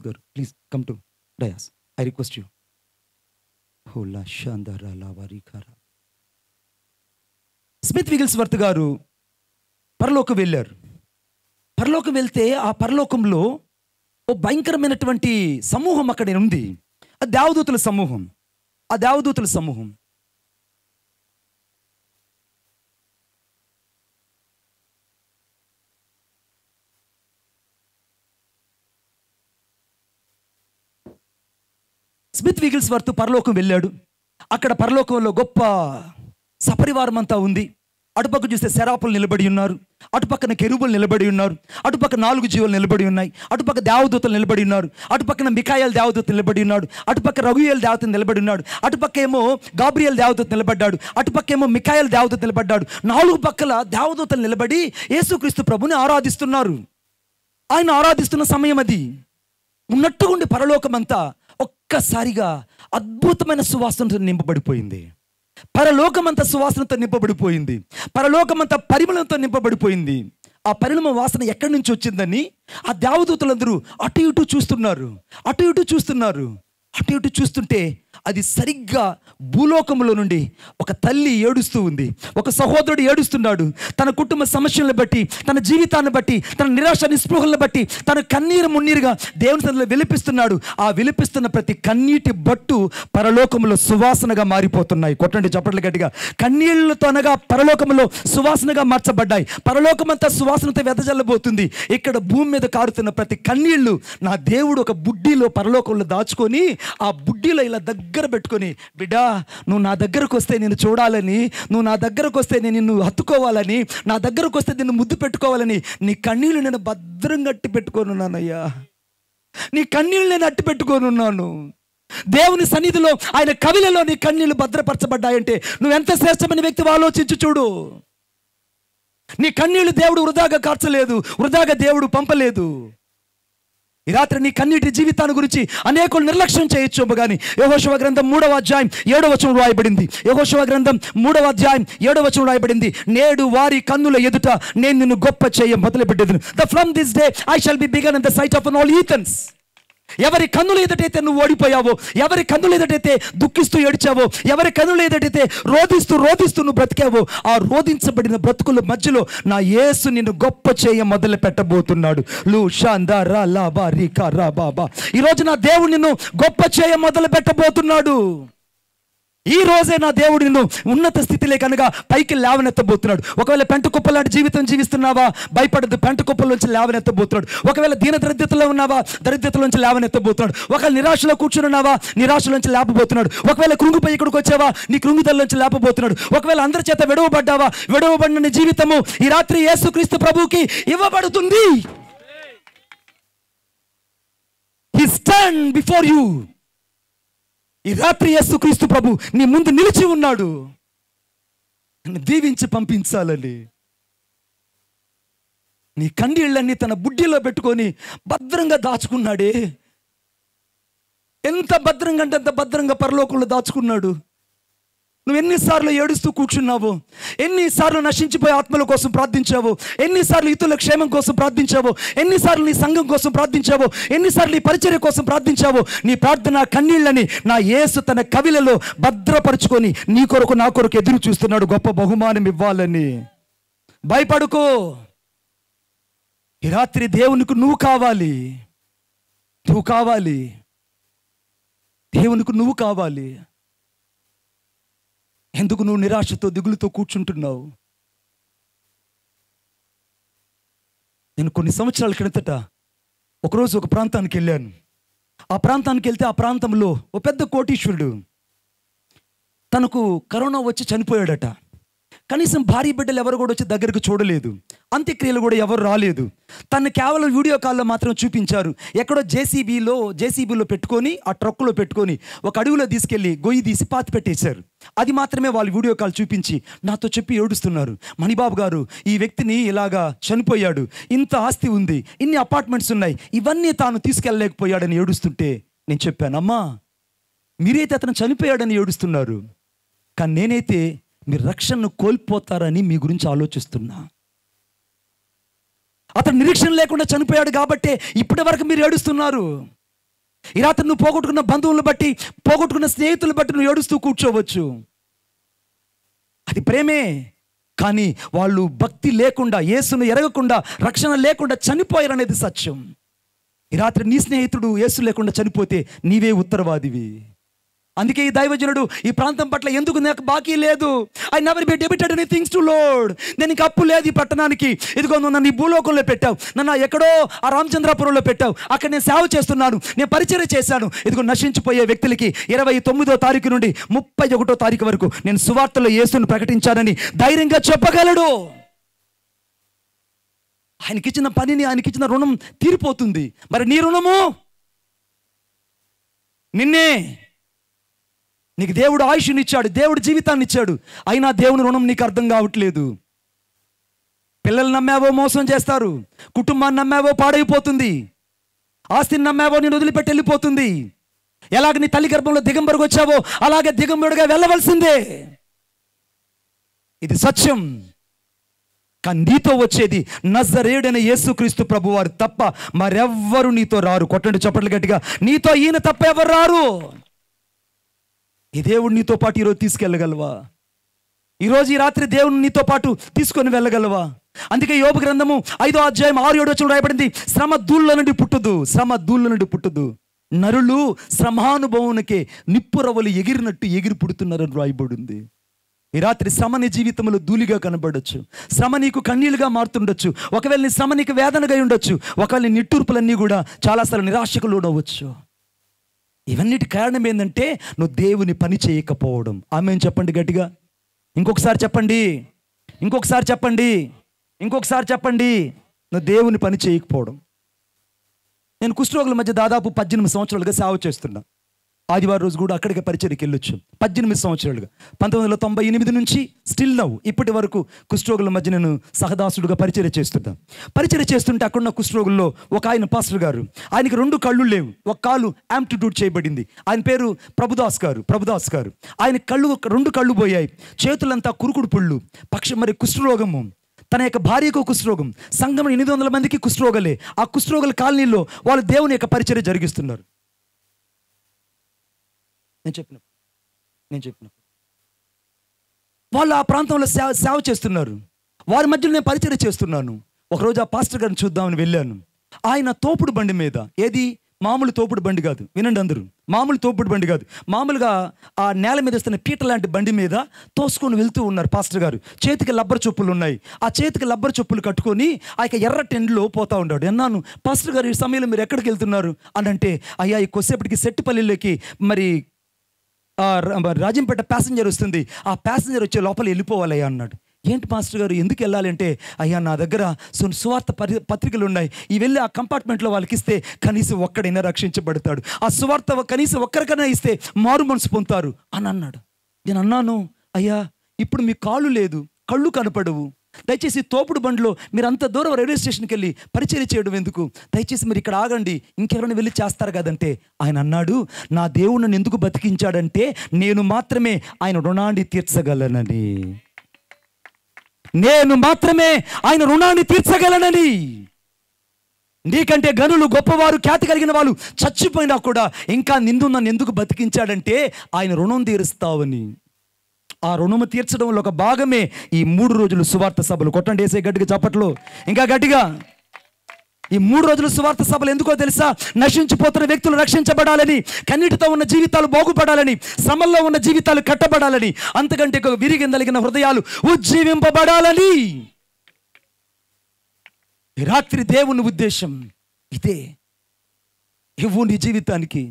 S1: garu please come to dais, I request you. Smith Wigglesworth garu పరలోకం వెళ్ళారు. పరలోకం వెళ్తే ఆ పరలోకంలో ఓ భయంకరమైనటువంటి సమూహం అక్కడ ఉంది. ఆ దేవదూతల సమూహం. స్మిత్ విగిల్స్వర్త్ పరలోకం వెళ్ళాడు. అక్కడ పరలోకంలో గొప్ప సపరివారం అంతా ఉంది. అటుపక్క చూస్తే శరాపులు నిలబడి ఉన్నారు, అటుపక్కన కెరూబులు నిలబడి ఉన్నారు, అటుపక్క 4 జీవులు నిలబడి ఉన్నాయి, అటుపక్క దేవదూతలు నిలబడి ఉన్నారు, అటుపక్కన మిఖాయేల్ దేవదూత నిలబడి ఉన్నాడు, అటుపక్క రగుయేల్ దేవత నిలబడి ఉన్నాడు, అటుపక్క ఏమో గాబ్రియేల్ దేవదూత నిలబడ్డాడు, అటుపక్క ఏమో మిఖాయేల్ దేవదూత నిలబడ్డాడు. 4 పక్కల దేవదూతలు నిలబడి యేసుక్రీస్తు ప్రభుని ఆరాధిస్తున్నారు. ఆయన ఆరాధిస్తున్న సమయం అది. ఉన్నట్టుగుండి పరలోకమంతా ఒక్కసారిగా అద్భుతమైన సువాసనతో నింపబడిపోయింది. పరలోకమంతా సువాసనతో నింపబడిపోయింది. పరలోకమంతా పరిమళంతో నింపబడిపోయింది. ఆ పరిమళ వాసన ఎక్కడి నుంచి వచ్చిందని ఆ దేవదూతలందరూ అటు ఇటు చూస్తుంటే అది సరిగ్గా భూలోకంలో నుండి ఒక తల్లి ఏడుస్తూ ఉంది, ఒక సహోదరుడు ఏడుస్తున్నాడు. తన కుటుంబ సమస్యలను బట్టి, తన జీవితాన్ని బట్టి, తన నిరాశ నిస్పృహలను బట్టి తన కన్నీరు మున్నీరుగా దేవుని సన్నిధిలో విలపిస్తున్నాడు. ఆ విలపిస్తున్న ప్రతి కన్నీటి బట్టు పరలోకంలో సువాసనగా మారిపోతున్నాయి. కొట్టండి చప్పట్లు గట్టిగా. కన్నీళ్లతో అనగా పరలోకంలో సువాసనగా మార్చబడ్డాయి. పరలోకమంతా సువాసనతో వెదజల్లబోతుంది. ఇక్కడ భూమి మీద కారుతున్న ప్రతి కన్నీళ్లు నా దేవుడు ఒక బుడ్డిలో పరలోకంలో దాచుకొని ఆ బుడ్డిలో ఇలా దగ్గర పెట్టుకొని, బిడ్డా నువ్వు నా దగ్గరకు వస్తే నేను చూడాలని, నువ్వు నా దగ్గరకు వస్తే నేను నిన్ను హత్తుకోవాలని, నా దగ్గరకు వస్తే నిన్ను ముద్దు పెట్టుకోవాలని నీ కన్నీళ్ళు నేను భద్రంగా అట్టి పెట్టుకోనున్నానయ్యా. నీ కన్నీళ్ళు నేను అట్టి పెట్టుకోనున్నాను. దేవుని సన్నిధిలో ఆయన కవిలలో నీ కన్నీళ్లు భద్రపరచబడ్డాయంటే నువ్వు ఎంత శ్రేష్టమైన వ్యక్తివి ఆలోచించి చూడు. నీ కన్నీళ్లు దేవుడు వృధాగా కార్చలేదు, వృధాగా దేవుడు పంపలేదు. ఈ రాత్రి నీ కన్నీటి జీవితాన్ని గురించి అనేకులు నిర్లక్ష్యం చేయొచ్చు కానీ యెహోషువ గ్రంథం 3వ అధ్యాయం 7వ వచనం రాయబడింది. యెహోషువ గ్రంథం 3వ అధ్యాయం 7వ వచనం రాయబడింది, నేడు వారి కన్నుల ఎదుట నేను నిన్ను గొప్ప చేయ మొదలుపెట్టేది. From this day I shall be bigger in the sight of all heathens. ఎవరి కన్నులు ఎదుటైతే నువ్వు ఓడిపోయావో, ఎవరి కన్నులు ఎదుటైతే దుఃఖిస్తూ ఏడ్చావో, ఎవరి కన్నులు ఎదుటైతే రోధిస్తూ నువ్వు బ్రతికావో, ఆ రోధించబడిన బ్రతుకుల మధ్యలో నా యేసు నిన్ను గొప్ప చేయ మొదలు పెట్టబోతున్నాడు. ఈరోజు నా దేవుడు నిన్ను గొప్ప చేయ మొదలు పెట్టబోతున్నాడు. ఈ రోజే నా దేవుడు నిన్ను ఉన్నత స్థితిలే కనుక పైకి లేవనెత్తబోతున్నాడు. ఒకవేళ పెంట కుప్ప లాంటి జీవితం జీవిస్తున్నావా, భయపడద్దు, పెంట కుప్పల నుంచి లేవనెత్తబోతున్నాడు. ఒకవేళ దీన దరిద్రతలో ఉన్నావా, దరిద్రతల నుంచి లేవనెత్తబోతున్నాడు. ఒకవేళ నిరాశలో కూర్చున్నావా, నిరాశల నుంచి లేపబోతున్నాడు. ఒకవేళ కృంగిపోయి ఇక్కడికి వచ్చావా, నీ కృంగిదల నుంచి లేపబోతున్నాడు. ఒకవేళ అందరి చేత విడవబడిన నీ జీవితము ఈ రాత్రి యేసుక్రీస్తు ప్రభువుకి ఇవ్వబడుతుంది. He stand before you. ఈ రాత్రి యేసుక్రీస్తు ప్రభు నీ ముందు నిలిచి ఉన్నాడు, నన్ను దీవించి పంపించాలని. నీ కన్నీళ్ళన్నీ తన బుడ్డిలో పెట్టుకొని భద్రంగా దాచుకున్నాడే. ఎంత భద్రంగా అంటే అంత భద్రంగా పరలోకంలో దాచుకున్నాడు. నువ్వు ఎన్నిసార్లు ఏడుస్తూ కూర్చున్నావు, ఎన్నిసార్లు నశించిపోయే ఆత్మల కోసం ప్రార్థించావు, ఎన్నిసార్లు ఇతరుల క్షేమం కోసం ప్రార్థించావు, ఎన్నిసార్లు నీ సంఘం కోసం ప్రార్థించావు, ఎన్నిసార్లు నీ పరిచర్య కోసం ప్రార్థించావు. నీ ప్రార్థన కన్నీళ్ళని నా యేసు తన కవిలలో భద్రపరుచుకొని నీ కొరకు నా కొరకు ఎదురు చూస్తున్నాడు గొప్ప బహుమానం ఇవ్వాలని. భయపడుకో. ఈ రాత్రి దేవునికి నువ్వు కావాలి, దేవునికి నువ్వు కావాలి. ఎందుకు నువ్వు నిరాశతో దిగులుతో కూర్చుంటున్నావు? నేను కొన్ని సంవత్సరాల క్రిందట ఒకరోజు ఒక ప్రాంతానికి వెళ్ళాను. ఆ ప్రాంతానికి వెళ్తే ఆ ప్రాంతంలో ఒక పెద్ద కోటీశ్వరుడు, తనకు కరోనా వచ్చి చనిపోయాడట. కనీసం భార్య బిడ్డలు ఎవరు కూడా వచ్చి దగ్గరకు చూడలేదు, అంత్యక్రియలు కూడా ఎవరు రాలేదు. తను కేవలం వీడియో కాల్లో మాత్రం చూపించారు. ఎక్కడో జేసీబీలో పెట్టుకొని, ఆ ట్రక్కులో పెట్టుకొని ఒక అడవిలో తీసుకెళ్ళి గొయ్యి తీసి పాతి పెట్టేశారు. అది మాత్రమే వాళ్ళు వీడియో కాల్ చూపించి నాతో చెప్పి ఏడుస్తున్నారు. మణిబాబు గారు, ఈ వ్యక్తిని ఇలాగా చనిపోయాడు, ఇంత ఆస్తి ఉంది, ఇన్ని అపార్ట్మెంట్స్ ఉన్నాయి, ఇవన్నీ తాను తీసుకెళ్ళలేకపోయాడని ఏడుస్తుంటే నేను చెప్పాను, అమ్మా మీరైతే అతను చనిపోయాడని ఏడుస్తున్నారు, కానీ నేనైతే మీరు రక్షణను కోల్పోతారని మీ గురించి ఆలోచిస్తున్నా. అతను నిరీక్షణ లేకుండా చనిపోయాడు కాబట్టే ఇప్పటి వరకు మీరు ఏడుస్తున్నారు. ఈ రాత్రి నువ్వు పోగొట్టుకున్న బంధువులను బట్టి, పోగొట్టుకున్న స్నేహితులను బట్టి నువ్వు ఏడుస్తూ కూర్చోవచ్చు. అది ప్రేమే, కానీ వాళ్ళు భక్తి లేకుండా, యేసును ఎరగకుండా, రక్షణ లేకుండా చనిపోయారనేది సత్యం. ఈ రాత్రి నీ స్నేహితుడు యేసు లేకుండా చనిపోతే నీవే ఉత్తరవాదివి. అందుకే ఈ దైవజనుడు ఈ ప్రాంతం పట్ల ఎందుకు నాకు బాకీ లేదు, I never be debited any things to lord, నేను ఇంక అప్పు లేదు ఈ పట్టణానికి, ఇదిగో నువ్వు నన్ను ఈ భూలోకంలో పెట్టావు, నన్ను ఎక్కడో ఆ రామచంద్రాపురంలో పెట్టావు, అక్కడ నేను సేవ చేస్తున్నాను, నేను పరిచర్య చేశాను, ఇదిగో నశించిపోయే వ్యక్తులకి 29వ తారీఖు నుండి 31వ తారీఖు వరకు నేను సువార్తలో యేసును ప్రకటించానని ధైర్యంగా చెప్పగలడు. ఆయనకిచ్చిన పనిని, ఆయనకిచ్చిన రుణం తీరిపోతుంది. మరి నీ రుణము నిన్నే. నీకు దేవుడు ఆయుష్నిచ్చాడు, దేవుడు జీవితాన్ని ఇచ్చాడు, అయినా దేవుని రుణం నీకు అర్థం కావట్లేదు. పిల్లలు నమ్మావో మోసం చేస్తారు, కుటుంబాన్ని నమ్మావో పాడైపోతుంది, ఆస్తిని నమ్మావో నేను వదిలిపెట్టి వెళ్ళిపోతుంది. ఎలాగ నీ తల్లి గర్భంలో దిగంబరుగా వచ్చావో అలాగే దిగంబరుగా వెళ్ళవలసిందే. ఇది సత్యం. కానీ నీతో వచ్చేది నజరేయుడైన యేసుక్రీస్తు ప్రభువారు తప్ప మరెవ్వరు నీతో రారు. కొట్టండి చప్పట్లు గట్టిగా, నీతో ఈయన తప్ప ఎవరు రారు. ఈ దేవుడు నీతో పాటు ఈరోజు తీసుకెళ్ళగలవా? ఈరోజు ఈ రాత్రి దేవుని నీతో పాటు తీసుకొని వెళ్ళగలవా? అందుకే యోబు గ్రంథము 5వ అధ్యాయం 6-7 వచనం రాయబడింది, శ్రమ ధూళ్ళ నుండి పుట్టుదు, శ్రమ ధూళ్ళ నుండి పుట్టుదు, నరులు శ్రమానుభవానికే నిప్పురవలు ఎగిరినట్టు ఎగిరి పుడుతున్నారని రాయబడింది. ఈ రాత్రి శ్రమ నీ జీవితంలో ధూళిగా కనబడచ్చు, శ్రమ నీకు కన్నీళ్ళుగా మారుతుండొచ్చు, ఒకవేళ నీ శ్రమ నీకు వేదనగా ఉండొచ్చు, ఒకవేళ నీ నిట్టూర్పులన్నీ కూడా చాలాసార్లు నిరాశకు లోనవచ్చు. ఇవన్నిటి కారణం ఏంటంటే నువ్వు దేవుని పని చేయకపోవడం. ఆమేన్ చెప్పండి గట్టిగా, ఇంకొకసారి చెప్పండి, ఇంకొకసారి చెప్పండి, ఇంకొకసారి చెప్పండి, నువ్వు దేవుని పని చేయకపోవడం. నేను కుష్ఠరోగుల మధ్య దాదాపు 18 సంవత్సరాలుగా సేవ చేస్తున్నా. ఆదివారం రోజు కూడా అక్కడికి పరిచర్యకి వెళ్ళొచ్చు. 18 సంవత్సరాలుగా, 1998 నుంచి స్టిల్ నవ్వు ఇప్పటి వరకు కుష్ఠరోగుల మధ్య నేను సహదాసుడుగా పరిచర్య చేస్తున్నా. పరిచర్య చేస్తుంటే అక్కడున్న కుష్ఠరోగుల్లో ఒక ఆయన పాస్టర్ గారు, ఆయనకి 2 కళ్ళు లేవు, ఒక కాలు యాంప్టిట్యూడ్ చేయబడింది. ఆయన పేరు ప్రభుదాస్ గారు. ఆయన 2 కళ్ళు పోయాయి, చేతులంతా కురుకుడు పుళ్ళు, మరి కుష్ఠరోగము, తన యొక్క భార్యకు కుష్ఠరోగం, సంఘం 800 మందికి కుష్ఠరోగలే. ఆ కుష్ఠరోగుల కాలనీలో వాళ్ళు దేవుని యొక్క పరిచర్య జరిగిస్తున్నారు. నేను చెప్పిన వాళ్ళు ఆ ప్రాంతంలో సేవ చేస్తున్నారు. వారి మధ్యలో నేను పరిచర్య చేస్తున్నాను. ఒకరోజు ఆ పాస్టర్ గారిని చూద్దామని వెళ్ళాను. ఆయన తోపుడు బండి మీద, ఏది మామూలు తోపుడు బండి కాదు, వినండి అందరూ, మామూలు తోపుడు బండి కాదు, మామూలుగా ఆ నేల మీద వస్తున్న పీట లాంటి బండి మీద తోసుకొని వెళ్తూ ఉన్నారు పాస్టర్ గారు. చేతికి లబ్బర్ చొప్పులు ఉన్నాయి. ఆ చేతికి లబ్బర్ చొప్పులు కట్టుకొని ఆ యొక్క ఎర్ర టెండ్లో పోతా ఉన్నాడు. అన్నాను, పాస్టర్ గారు ఈ సమయంలో మీరు ఎక్కడికి వెళ్తున్నారు అని అంటే, అయ్యా ఈ కొద్దిసేపటికి సెట్టిపల్లిలోకి మరి రాజంపేట ప్యాసింజర్ వస్తుంది, ఆ ప్యాసింజర్ వచ్చే లోపల వెళ్ళిపోవాలయ్యా అన్నాడు. ఏంటి మాస్టర్ గారు ఎందుకు వెళ్ళాలంటే, అయ్యా నా దగ్గర సువార్త పత్రికలు ఉన్నాయి, ఈ వెళ్ళి ఆ కంపార్ట్మెంట్లో వాళ్ళకి ఇస్తే కనీసం ఒక్కడైనా రక్షించబడతాడు, ఆ సువార్త కనీసం ఒక్కరికైనా ఇస్తే మారు మనసు పొందుతారు అని అన్నాడు. నేను అన్నాను, అయ్యా ఇప్పుడు మీ కాళ్ళు లేదు, కళ్ళు కనపడవు, దయచేసి తోపుడు బండిలో మీరు అంత దూరం రైల్వే స్టేషన్కి వెళ్ళి పరిచర్య చేయడం ఎందుకు, దయచేసి మీరు ఇక్కడ ఆగండి, ఇంకెవరైనా వెళ్ళి చేస్తారు కదంటే, ఆయన అన్నాడు, నా దేవుడు నన్ను ఎందుకు బతికించాడంటే నేను మాత్రమే ఆయన రుణాన్ని తీర్చగలనని, నేను మాత్రమే ఆయన రుణాన్ని తీర్చగలనని. నీకంటే గనులు గొప్పవారు ఖ్యాతి కలిగిన వాళ్ళు చచ్చిపోయినా కూడా ఇంకా నిన్ను నన్ను ఎందుకు బతికించాడంటే ఆయన రుణం తీరుస్తావని. ఆ రుణము తీర్చడంలో ఒక భాగమే ఈ 3 రోజులు సువార్త సభలు. కొట్టండి వేసే గట్టిగా చప్పట్లు, ఇంకా గట్టిగా. ఈ 3 రోజులు సువార్త సభలు ఎందుకో తెలుసా? నశించిపోతున్న వ్యక్తులు రక్షించబడాలని, కన్నీటితో ఉన్న జీవితాలు బాగుపడాలని, శ్రమల్లో ఉన్న జీవితాలు కట్టబడాలని, అంతకంటే విరిగిందలిగిన హృదయాలు ఉజ్జీవింపబడాలని. ఈ రాత్రి దేవుని ఉద్దేశం ఇదే. ఇవ్వు నీ జీవితానికి.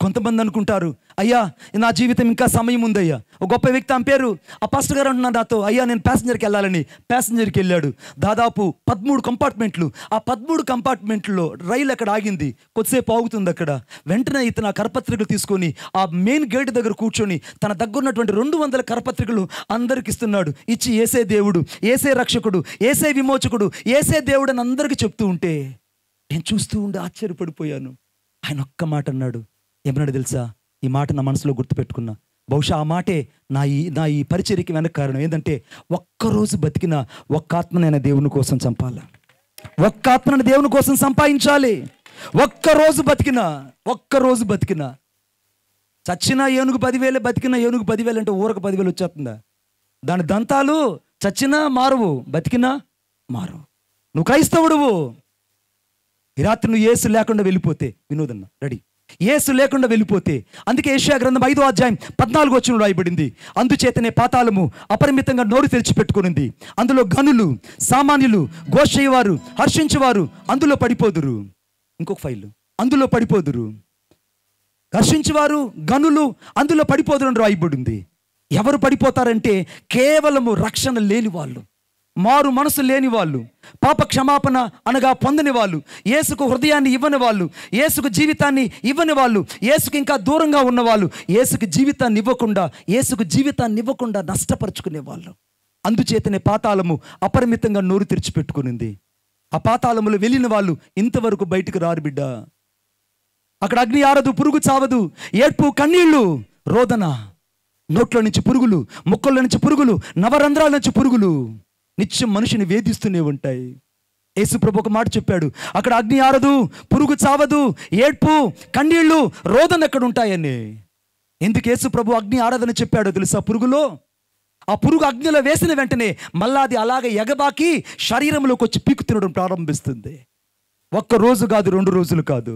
S1: కొంతమంది అనుకుంటారు, అయ్యా నా జీవితం ఇంకా సమయం ఉందయ్యా. ఒక గొప్ప వ్యక్తి ఆమె పేరు ఆ పాస్టర్ గారు అంటున్నారు నాతో, అయ్యా నేను ప్యాసింజర్కి వెళ్ళాలని. ప్యాసింజర్కి వెళ్ళాడు. దాదాపు 13 కంపార్ట్మెంట్లు. ఆ 13 కంపార్ట్మెంట్లో రైలు అక్కడ ఆగింది, కొద్దిసేపు ఆగుతుంది అక్కడ. వెంటనే ఇతను ఆ కరపత్రికలు తీసుకొని ఆ మెయిన్ గేట్ దగ్గర కూర్చొని తన దగ్గర ఉన్నటువంటి 200 కరపత్రికలు అందరికి ఇస్తున్నాడు. ఇచ్చి ఏసే దేవుడు, ఏసే రక్షకుడు, ఏసే విమోచకుడు, ఏసే దేవుడు అని అందరికీ చెప్తూ ఉంటే నేను చూస్తూ ఉండి ఆశ్చర్యపడిపోయాను. ఆయన ఒక్క మాట అన్నాడు, ఏమన్నాడు తెలుసా? ఈ మాట నా మనసులో గుర్తుపెట్టుకున్నా. బహుశా ఆ మాటే నా ఈ పరిచర్యకి వెనక కారణం. ఏంటంటే ఒక్కరోజు బతికిన ఒక్క ఆత్మనైనా దేవుని కోసం చంపాలి, ఒక్క ఆత్మను దేవుని కోసం సంపాదించాలి. ఒక్కరోజు బతికిన చచ్చిన ఏనుగు 10,000, బతికిన ఏనుగు 10,000 అంటే ఊరకు 10,000 వచ్చేస్తుందా? దాని దంతాలు చచ్చినా మారవు, బతికినా మారవు. నువ్వు క్రైస్తవుడువు. ఈ రాత్రి నువ్వు యేసు లేకుండా వెళ్ళిపోతే, వినోదన్న రెడీ, యేసు లేకుండా వెళ్ళిపోతే, అందుకే యెషయా గ్రంథం 5వ అధ్యాయం 14వ వచనం రాయబడింది, అందుచేతనే పాతాళము అపరిమితంగా నోరు తెరిచిపెట్టుకునింది, అందులో గనులు, సామాన్యులు, ఘోషయ్యవారు, హర్షించేవారు అందులో పడిపోదురు. ఇంకొక ఫైల్, అందులో పడిపోదురు. హర్షించేవారు, గనులు అందులో పడిపోదురు అని రాయబడింది. ఎవరు పడిపోతారంటే కేవలము రక్షణ లేని వాళ్ళు, మారు మనసు లేని వాళ్ళు, పాప క్షమాపణ అనగా పొందని వాళ్ళు, యేసుకు హృదయాన్ని ఇవ్వని వాళ్ళు, యేసుకు జీవితాన్ని ఇవ్వని వాళ్ళు, యేసుకు ఇంకా దూరంగా ఉన్నవాళ్ళు, యేసుకు జీవితాన్ని ఇవ్వకుండా నష్టపరుచుకునే వాళ్ళు. అందుచేతనే పాతాళము అపరిమితంగా నోరు తెరిచిపెట్టుకునింది. ఆ పాతాళములు వెళ్ళిన వాళ్ళు ఇంతవరకు బయటకు రారు బిడ్డ. అక్కడ అగ్ని ఆరదు, పురుగు చావదు, ఏడ్పు, కన్నీళ్లు, రోదన, నోట్లో నుంచి పురుగులు, ముక్కల్లో నుంచి పురుగులు, నవరంధ్రాల నుంచి పురుగులు నిత్యం మనిషిని వేధిస్తూనే ఉంటాయి. యేసుప్రభు ఒక మాట చెప్పాడు, అక్కడ అగ్ని ఆరదు, పురుగు చావదు, ఏడ్పు, కన్నీళ్లు, రోదన ఎక్కడ ఉంటాయని. ఎందుకు యేసుప్రభు అగ్ని ఆరదని చెప్పాడో తెలుసా? పురుగులో ఆ పురుగు అగ్నిలో వేసిన వెంటనే మళ్ళా అది అలాగే ఎగబాకి శరీరంలోకి వచ్చి పీకు తినడం ప్రారంభిస్తుంది. ఒక్క రోజు కాదు, 2 రోజులు కాదు,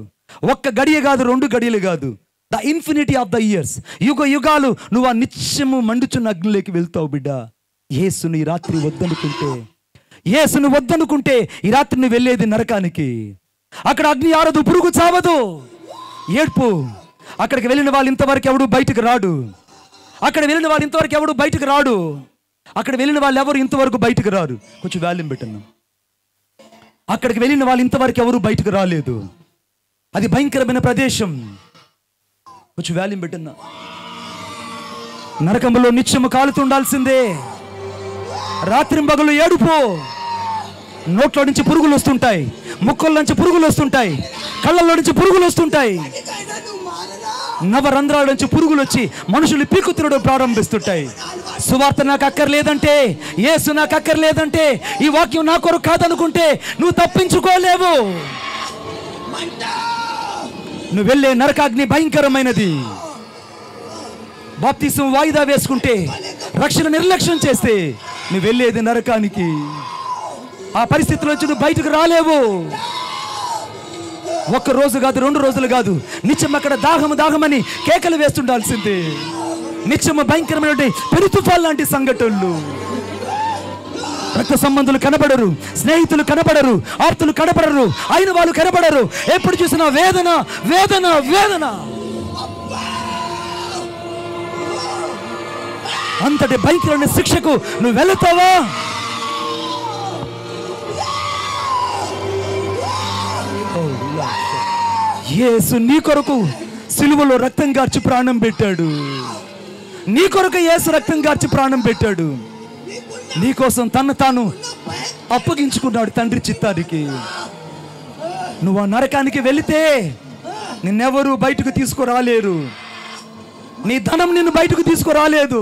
S1: ఒక్క గడియ కాదు, 2 గడియలు కాదు, the infinity of the years, యుగ యుగాలు నువ్వు ఆ నిత్యము మండుచున్న అగ్నిలోకి వెళ్తావు బిడ్డ. యేసును ఈ రాత్రి వద్దనుకుంటే ఈ రాత్రి నువ్వు వెళ్ళేది నరకానికి. అక్కడ అగ్ని ఆరదు, పురుగు చావదు, ఏడ్పు. అక్కడికి వెళ్ళిన వాళ్ళు ఇంతవరకు ఎవడు బయటకు రాడు. అక్కడ వెళ్ళిన వాళ్ళు ఇంతవరకు ఎవరు బయటకు రారు. కొంచెం వాల్యూమ్ పెట్టను. అక్కడికి వెళ్ళిన వాళ్ళు ఇంతవరకు ఎవరు బయటకు రాలేదు. అది భయంకరమైన ప్రదేశం. కొంచెం వాల్యూమ్ పెట్టన్నా. నరకంలో నిత్యము కాలుతుండాల్సిందే. రాత్రింబగలు ఏడుపు. నోట్లో నుంచి పురుగులు వస్తుంటాయి, ముక్కల్లో నుంచి పురుగులు వస్తుంటాయి, కళ్ళల్లో నుంచి పురుగులు వస్తుంటాయి, నవరంధ్రాల నుంచి పురుగులు వచ్చి మనుషులు పీకు తినడం ప్రారంభిస్తుంటాయి. సువార్త నాకు అక్కర్లేదంటే, యేసు నాకు అక్కర్లేదంటే, ఈ వాక్యం నా కొరకు కాదనుకుంటే నువ్వు తప్పించుకోలేవు. నువ్వు వెళ్ళే నరకాగ్ని భయంకరమైనది. బాప్తిసం వాయిదా వేసుకుంటే, రక్షణ నిర్లక్ష్యం చేస్తే నువ్వు వెళ్ళేది నరకానికి. ఆ పరిస్థితుల నుంచి నువ్వు బయటకు రాలేవు. ఒక్క రోజు కాదు, 2 రోజులు కాదు, నిత్యం అక్కడ దాహమని కేకలు వేస్తుండాల్సిందే. నిత్యము భయంకరమైన పెరుతుఫాల్ లాంటి సంఘటనలు. రక్త సంబంధులు కనబడరు, స్నేహితులు కనబడరు, ఆప్తులు కనబడరు, అయిన వాళ్ళు కనబడరు. ఎప్పుడు చూసినా వేదన వేదన వేదన. అంతటి భయంకరమైన శిక్షకు నువ్వు వెళతావా? యేసు నీ కొరకు సిలువలో రక్తం గార్చి ప్రాణం పెట్టాడు. నీ కొరకు యేసు రక్తం గార్చి ప్రాణం పెట్టాడు. నీ కోసం తను తాను అప్పగించుకున్నాడు తండ్రి చిత్తానికి. నువ్వు ఆ నరకానికి వెళితే నిన్నెవరు బయటకు తీసుకురాలేరు. నీ ధనం నిన్ను బయటకు తీసుకురాలేదు.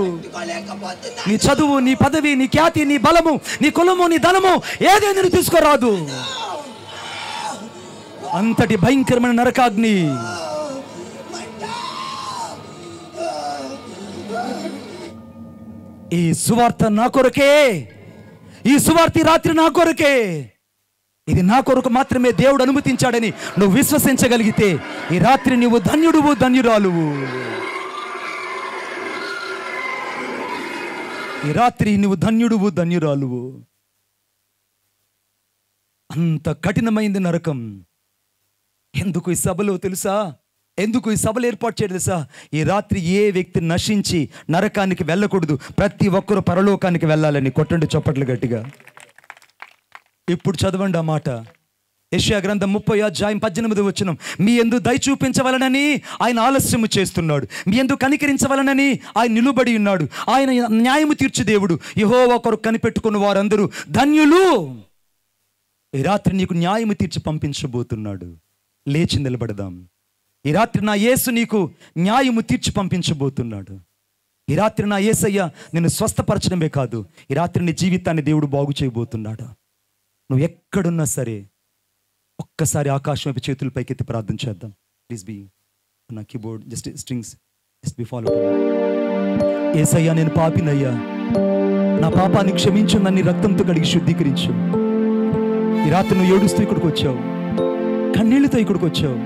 S1: నీ చదువు, నీ పదవి, నీ ఖ్యాతి, నీ బలము, నీ కులము, నీ ధనము ఏదే నిన్ను తీసుకురాదు. అంతటి భయంకరమైన నరకాగ్ని. ఈ సువార్త నా కొరకే, ఈ సువార్త రాత్రి నా కొరకే, ఇది నా కొరకు మాత్రమే దేవుడు అనుమతించాడని నువ్వు విశ్వసించగలిగితే ఈ రాత్రి నువ్వు ధన్యుడువు, ధన్యురాలువు. ఈ రాత్రి నువ్వు ధన్యుడువు, ధన్యురాలువు. అంత కఠినమైంది నరకం. ఎందుకు ఈ సభలో తెలుసా? ఎందుకు ఈ సభలు ఏర్పాటు చేయడం తెలుసా? ఈ రాత్రి ఏ వ్యక్తి నశించి నరకానికి వెళ్ళకూడదు, ప్రతి ఒక్కరూ పరలోకానికి వెళ్ళాలని. కొట్టండి చప్పట్లు గట్టిగా. ఇప్పుడు చదవండి ఆ మాట. యెషయా గ్రంథం 30వ అధ్యాయం 18వ వచనం. మీ యందు దయ చూపించవలనని ఆయన ఆలస్యము చేస్తున్నాడు, మీ యందు కనికరించవలనని ఆయన నిలుబడి ఉన్నాడు. ఆయన న్యాయము తీర్చు దేవుడు. యెహోవా కొరకు కనిపెట్టుకున్న వారందరూ ధన్యులు. ఈ రాత్రి నీకు న్యాయము తీర్చి పంపించబోతున్నాడు. లేచి నిలబడదాం. ఈ రాత్రి నా యేసు నీకు న్యాయము తీర్చి పంపించబోతున్నాడు. ఈ రాత్రి నా యేసయ్య నిన్ను స్వస్థపరచడమే కాదు, ఈ రాత్రి నీ జీవితాన్ని దేవుడు బాగు చేయబోతున్నాడు. నువ్వు ఎక్కడున్నా సరే ఒక్కసారి ఆకాశం వైపు చేతుల పైకెత్తి ప్రార్థన చేద్దాం. ప్లీజ్ బీ నా keyboard just strings just be follow. యేసయ్యా, నేను పాపినయ్యా, నా పాపాన్ని క్షమించు, నన్ను రక్తంతో కడిగి శుద్ధీకరించు. ఈ రాత్రి నువ్వు ఏడుస్తూ ఇక్కడికి వచ్చావు, కన్నీళ్లతో ఇక్కడికి వచ్చావు,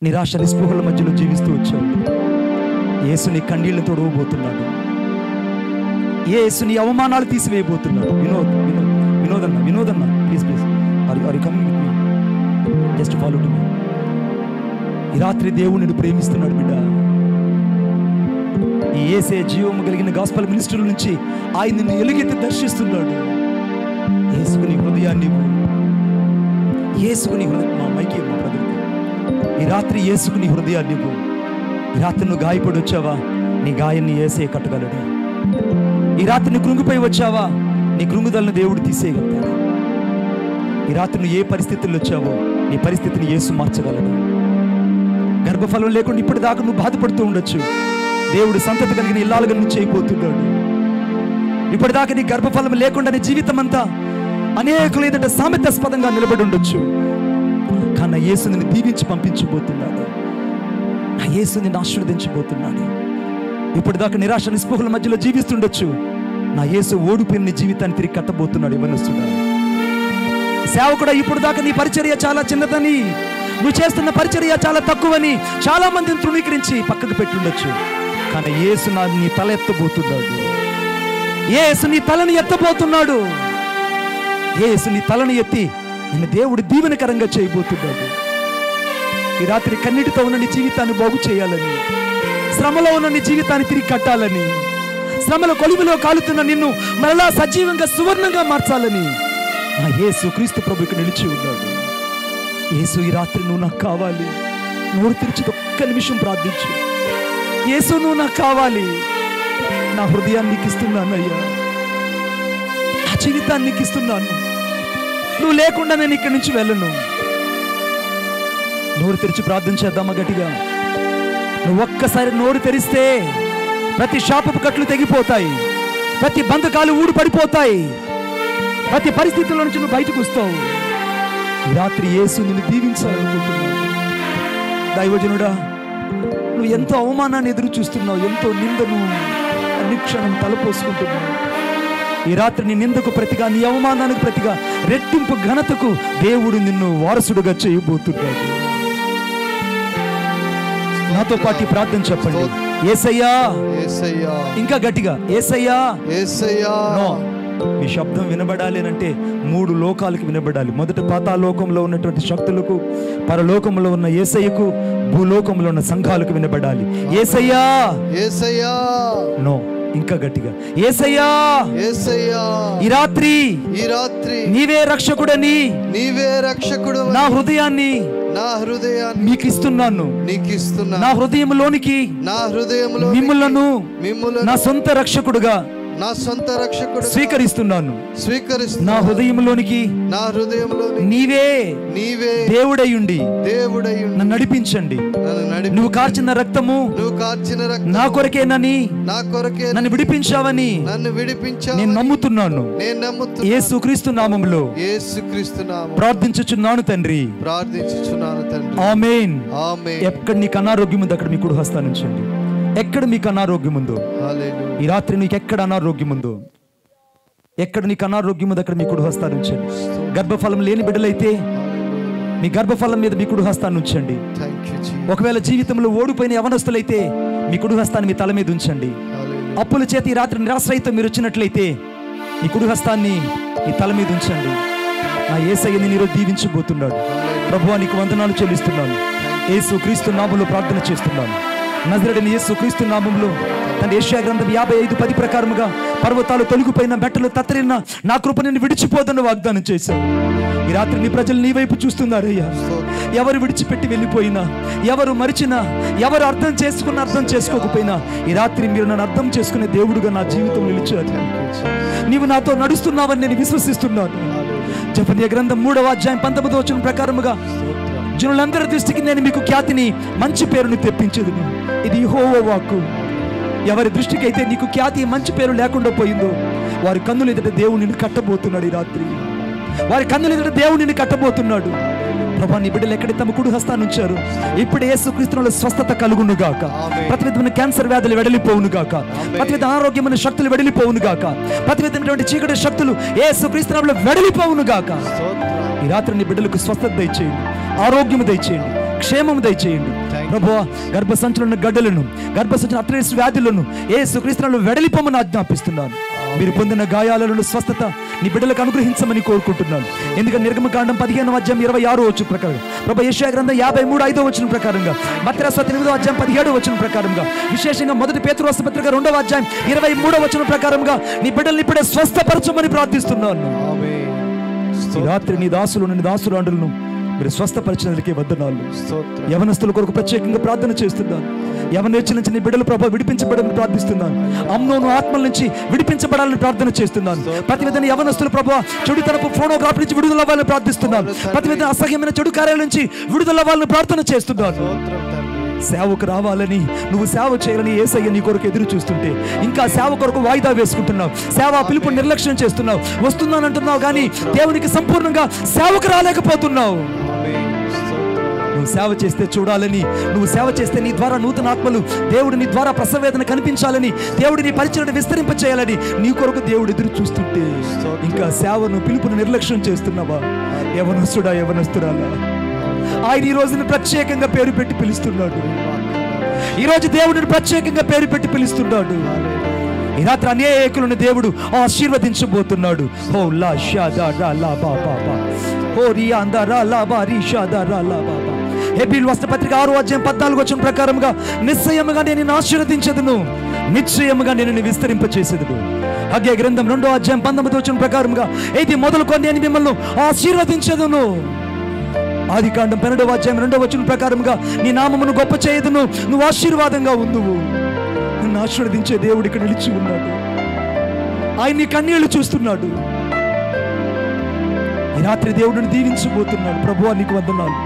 S1: నిరాశ నిస్పృహల మధ్యలో జీవిస్తూ వచ్చావు. యేసు నీ కన్నీళ్లతో తొడవబోతున్నాడు. యేసు నీ అవమానాలు తీసివేయబోతున్నాడు. వినోదన్న please are you coming with me? Just follow to me. ఈ రాత్రి దేవుడు నిన్ను ప్రేమిస్తున్నాడు బిడ్డ. ఈ యేసే జీవము కలిగిన గాస్పల్ మినిస్ట్రీల నుంచి ఆయన నిన్ను ఎలుగెత్తి దర్శిస్తున్నాడు. యేసుకుని హృదయాన్ని, యేసుకుని హృదయం, మా మైకి మా బ్రదర్కి, ఈ రాత్రి యేసుకుని హృదయాన్ని. ఈ రాత్రి నువ్వు గాయపడి వచ్చావా, నీ గాయాన్ని యేసే కట్టగలడు. ఈ రాత్రి నువ్వు కృంగిపోయి వచ్చావా, నీ కృంగుదలను దేవుడు తీసేయగలుగుతాడు. ఈ రాత్రి నువ్వు ఏ పరిస్థితుల్లో వచ్చావో నీ పరిస్థితిని యేసు మార్చగలడు. గర్భఫలం లేకుండా ఇప్పటిదాకా నువ్వు బాధపడుతూ ఉండొచ్చు, దేవుడు సంతతి కలిగిన ఇల్లాలుగా నువ్వు చేయబోతున్నాడు. ఇప్పటిదాకా నీ గర్భఫలం లేకుండా నీ జీవితం అంతా అనేకులు ఎదుట సామెతాస్పదంగా నిలబడి ఉండొచ్చు. కానీ యేసు నిన్ను దీవించి పంపించబోతున్నాడు. నా యేసు నిన్ను ఆశీర్వదించబోతున్నాడు. ఇప్పటిదాకా నిరాశ నిస్పృహల మధ్యలో జీవిస్తుండొచ్చు, నా యేసు ఓడిపోయిన నీ జీవితాన్ని తిరిగి కట్టబోతున్నాడు. ఇవ్వనొస్తున్నాడు సేవకుడా, ఇప్పుడు దాకా నీ పరిచర్య చాలా చిన్నదని, నువ్వు చేస్తున్న పరిచర్య చాలా తక్కువని చాలా మందిని తృణీకరించి పక్కకు పెట్టుండొచ్చు. కానీ యేసు నీ తల ఎత్తబోతున్నాడు. యేసు నీ తలని ఎత్తబోతున్నాడు. యేసు నీ తలను ఎత్తి నిన్ను దేవుడు దీవెనకరంగా చేయబోతున్నాడు. ఈ రాత్రి కన్నీటితో ఉన్న నీ జీవితాన్ని బాగు చేయాలని, శ్రమలో ఉన్న నీ జీవితాన్ని తిరిగి కట్టాలని, శ్రమల కొలిమిలో కాలుతున్న నిన్ను మరలా సజీవంగా సువర్ణంగా మార్చాలని నా యేసు క్రీస్తు ప్రభు ఇక్కడ నిలిచి ఉన్నాడు. యేసు, ఈ రాత్రి నువ్వు నాకు కావాలి. నోరు తెరిచి ఒక్క నిమిషం ప్రార్థించు. యేసు, నువ్వు నాకు కావాలి. నా హృదయాన్ని నీకు ఇస్తున్నాను అయ్యా, నా జీవితాన్ని నీకు ఇస్తున్నాను. నువ్వు లేకుండా నేను ఇక్కడి నుంచి వెళ్ళను. నోరు తెరిచి ప్రార్థన చేద్దామా గట్టిగా? నువ్వు ఒక్కసారి నోరు తెరిస్తే ప్రతి శాపపు కట్లు తెగిపోతాయి, ప్రతి బంధకాలు ఊడి పడిపోతాయి, ప్రతి పరిస్థితుల్లో నుంచి నువ్వు బయటకు వస్తావు. ఈ రాత్రి యేసు నిన్ను దీవించాలనుకుంటున్నావు. దైవజనుడా, నువ్వు ఎంతో అవమానాన్ని ఎదురు చూస్తున్నావు, ఎంతో నిందను అనుక్షణం తలపోసుకుంటున్నావు. ఈ రాత్రి నీ నిందకు ప్రతిగా, నీ అవమానానికి ప్రతిగా రెట్టింపు ఘనతకు దేవుడు నిన్ను వారసుడుగా చేయబోతున్నాడు. నాతో పాటు ప్రార్థన చెప్పండి. యేసయ్యా, ఇంకా గట్టిగా యేసయ్యా, యేసయ్యా. మీ శబ్దం వినబడాలి అంటే 3 లోకాలకు వినబడాలి. మొదట పాతాళలోకంలో ఉన్నటువంటి శక్తులకు, పరలోకంలో ఉన్న యేసయ్యకు, భూలోకంలో ఉన్న సంఘాలకు వినబడాలి. యేసయ్యా, యేసయ్యా. నో, ఇంకా గట్టిగా యేసయ్యా, యేసయ్యా. ఈ రాత్రి నీవే రక్షకుడని, నీవే రక్షకుడు, నా హృదయాన్ని మీకు ఇస్తున్నాను. నా హృదయంలోనికి మిమ్ములను నా సొంత రక్షకుడుగా స్వీకరిస్తున్నాను. నా హృదయంలోనికి నీవే దేవుడయ్యుండి నన్ను నడిపించండి. నువ్వు కార్చిన రక్తము నా కొరకేనని, నన్ను విడిపించావని నేను నమ్ముతున్నాను. యేసుక్రీస్తు నామములో ప్రార్థించుచున్నాను తండ్రి. ఆమేన్. ఎక్కడ నీకు అనారోగ్యం ఉందో అక్కడ మీ కుడి హస్తాన్ని ఉంచండి. ఎక్కడ మీకు అనారోగ్యం ఉందో, ఈ రాత్రి నీకు ఎక్కడ అనారోగ్యం ఉందో, ఎక్కడ నీకు అనారోగ్యం ఉందో అక్కడ మీ కుడి హస్తాన్ని ఉంచండి. గర్భఫలం లేని బిడ్డలైతే మీ గర్భఫలం మీద మీ కుడి హస్తాన్ని ఉంచండి. ఒకవేళ జీవితంలో ఓడిపోయిన యవనస్తులైతే మీ కుడి హస్తాన్ని మీ తల మీద ఉంచండి. అప్పుల చేతి ఈ రాత్రి నిరాశ్రయితో మీరు వచ్చినట్లయితే మీ కుడి హస్తాన్ని మీ తల మీద ఉంచండి. నా యేసయ్యని నీరు దీవించబోతున్నాడు. ప్రభువా, నీకు వందనాలు చెల్లిస్తున్నాను. యేసు క్రీస్తు నామములో ప్రార్థన చేస్తున్నాను. నజరేయుడైన యేసు క్రీస్తు నామములో తండ్రి, యెషయా గ్రంథం 55:10 ప్రకారముగా పర్వతాలు తొలగిపోయిన, మెట్టలు తత్తరిన నా కృప నిన్ను విడిచిపోదని వాగ్దానం చేశావు. ఈ రాత్రి నీ ప్రజలు నీ వైపు చూస్తున్నారయ్యా. ఎవరు విడిచిపెట్టి వెళ్ళిపోయినా, ఎవరు మరిచినా, ఎవరు అర్థం చేసుకున్నా అర్థం చేసుకోకపోయినా, ఈ రాత్రి మీరు నన్ను అర్థం చేసుకునే దేవుడుగా నా జీవితం నిలిచారు. నీవు నాతో నడుస్తున్నావని నేను విశ్వసిస్తున్నాను. జెఫన్యా గ్రంథం 3వ అధ్యాయం 19వ వచనం ప్రకారముగా జనులందరి దృష్టికి నేను మీకు ఖ్యాతిని, మంచి పేరుని తెప్పించేదును. ఇది యెహోవా వాక్కు. ఎవరి దృష్టికి అయితే నీకు ఖ్యాతి, మంచి పేరు లేకుండా పోయిందో వారి కన్నులు ఎదుట దేవుడు నిన్ను కట్టబోతున్నాడు. ఈ రాత్రి వారి కన్నులు ఎదుట దేవుడు నిన్ను కట్టబోతున్నాడు. ప్రభా, నీ బిడ్డలు ఎక్కడైతే తమ కుడి హస్తాన్ని ఉంచారు, ఇప్పుడు యేసుక్రీస్తులో స్వస్థత కలుగును గాక. ప్రతి విధమైన క్యాన్సర్ వ్యాధులు వెడలిపోవును గాక. ప్రతి విధ ఆరోగ్యమైన శక్తులు వెడలిపోవును గాక. ప్రతి విధమైనటువంటి చీకటి శక్తులు యేసుక్రీస్తులో వెడలిపోవును గాక. ఈ రాత్రి నీ బిడ్డలకు స్వస్థత దయచేయండి, ఆరోగ్యం దయచేయండి, క్షేమం దయచేయండి. ప్రభువా, గర్భసంచులో ఉన్న గడ్డలను, గర్భసంచుల అథ్లెటిక్స్ వ్యాధులను యేసుక్రీస్తులో వెడలిపోమని ఆజ్ఞాపిస్తున్నాను. మీరు పొందిన గాయాలలో స్వస్థత నీ బిడ్డలకు అనుగ్రహించమని కోరుకుంటున్నాను. ఎందుకంటే నిర్గమకాండం 15:26 ప్రకారం, ప్రభు యెషయా గ్రంథం 53:5 ప్రకారంగా, మత్తయి 8:17 ప్రకారంగా, విశేషంగా 1 పేతురు పత్రిక 2:23 ప్రకారంగా నీ బిడ్డల్ని ఇప్పుడే స్వస్థపరచమని ప్రార్థిస్తున్నాను. ఈ రాత్రి నీ దాసులు, నీ దాసురాండులను మీరు స్వస్థపరిచినందుకే వందనాలు. యవనస్తుల కొరకు ప్రత్యేకంగా ప్రార్థన చేస్తున్నాను. యవనేచ్ఛల నుంచి నీ బిడ్డలు ప్రభు విడిపించబడాలని ప్రార్థిస్తున్నాను. అమ్నోను ఆత్మల నుంచి విడిపించబడాలని ప్రార్థన చేస్తున్నాను. ప్రతి విధంగా యవనస్తులు ప్రభు చెడుతనపు ఫోనోగ్రాఫ్ నుంచి విడుదల అవ్వాలని ప్రార్థిస్తున్నాను. ప్రతి విధంగా అసహ్యమైన చెడు కార్యాల నుంచి విడుదల అవ్వాలని ప్రార్థన చేస్తున్నాను. సేవకు రావాలని, నువ్వు సేవ చేయాలని యేసయ్య నీ కొరకు ఎదురు చూస్తుంటే ఇంకా సేవ కొరకు వాయిదా వేసుకుంటున్నావు. సేవ పిలుపు నిర్లక్ష్యం చేస్తున్నావు. వస్తున్నానంటున్నావు కానీ దేవునికి సంపూర్ణంగా సేవకు రాలేకపోతున్నావు. నువ్వు సేవ చేస్తే చూడాలని, నువ్వు సేవ చేస్తే నీ ద్వారా నూతన ఆత్మలు, దేవుడు నీ ద్వారా ప్రసవేదన కనిపించాలని, దేవుడు నీ పరిచయం విస్తరింప చేయాలని నీ కొరకు దేవుడు ఎదురు చూస్తుంటే ఇంకా సేవను, పిలుపును నిర్లక్ష్యం చేస్తున్నావా? యవనస్తుడా, యవనస్తురాలా, ఆయన ఈ రోజుని ప్రత్యేకంగా పేరు పెట్టి పిలుస్తున్నాడు. ఈ రోజు దేవుడిని ప్రత్యేకంగా పేరు పెట్టి పిలుస్తున్నాడు. ఈ రాత్రి అనేకులను దేవుడు ఆశీర్వదించబోతున్నాడు. ఓ లా షాదా రా లా బా బా బా, ఓ రియా అందా రా లా బా రి షాదా రా లా బా బా. హెబ్రీయుల రాసిన పత్రిక 6:14 ప్రకారంగా, నిశ్చయముగా నేను నిన్ను ఆశీర్వదించదును, నిశ్చయముగా నేను నిన్ను విస్తరింపచేసేదును. హగ్గై గ్రంథం 2:19 ప్రకారంగా, ఇది మొదలుకొని నేను మిమ్మల్ని ఆశీర్వదించదును. ఆదికాండం 12:2 ప్రకారంగా, నీ నామమును గొప్ప చేయదును, నువ్వు ఆశీర్వాదంగా ఉందువు. నిన్ను ఆశీర్వదించే దేవుడు ఇక్కడ నిలిచి ఉన్నాడు. ఆయన నీ కన్నీళ్లు చూస్తున్నాడు. ఈ రాత్రి దేవుడిని దీవించబోతున్నాడు. ప్రభువా, నీకు వందనాలు.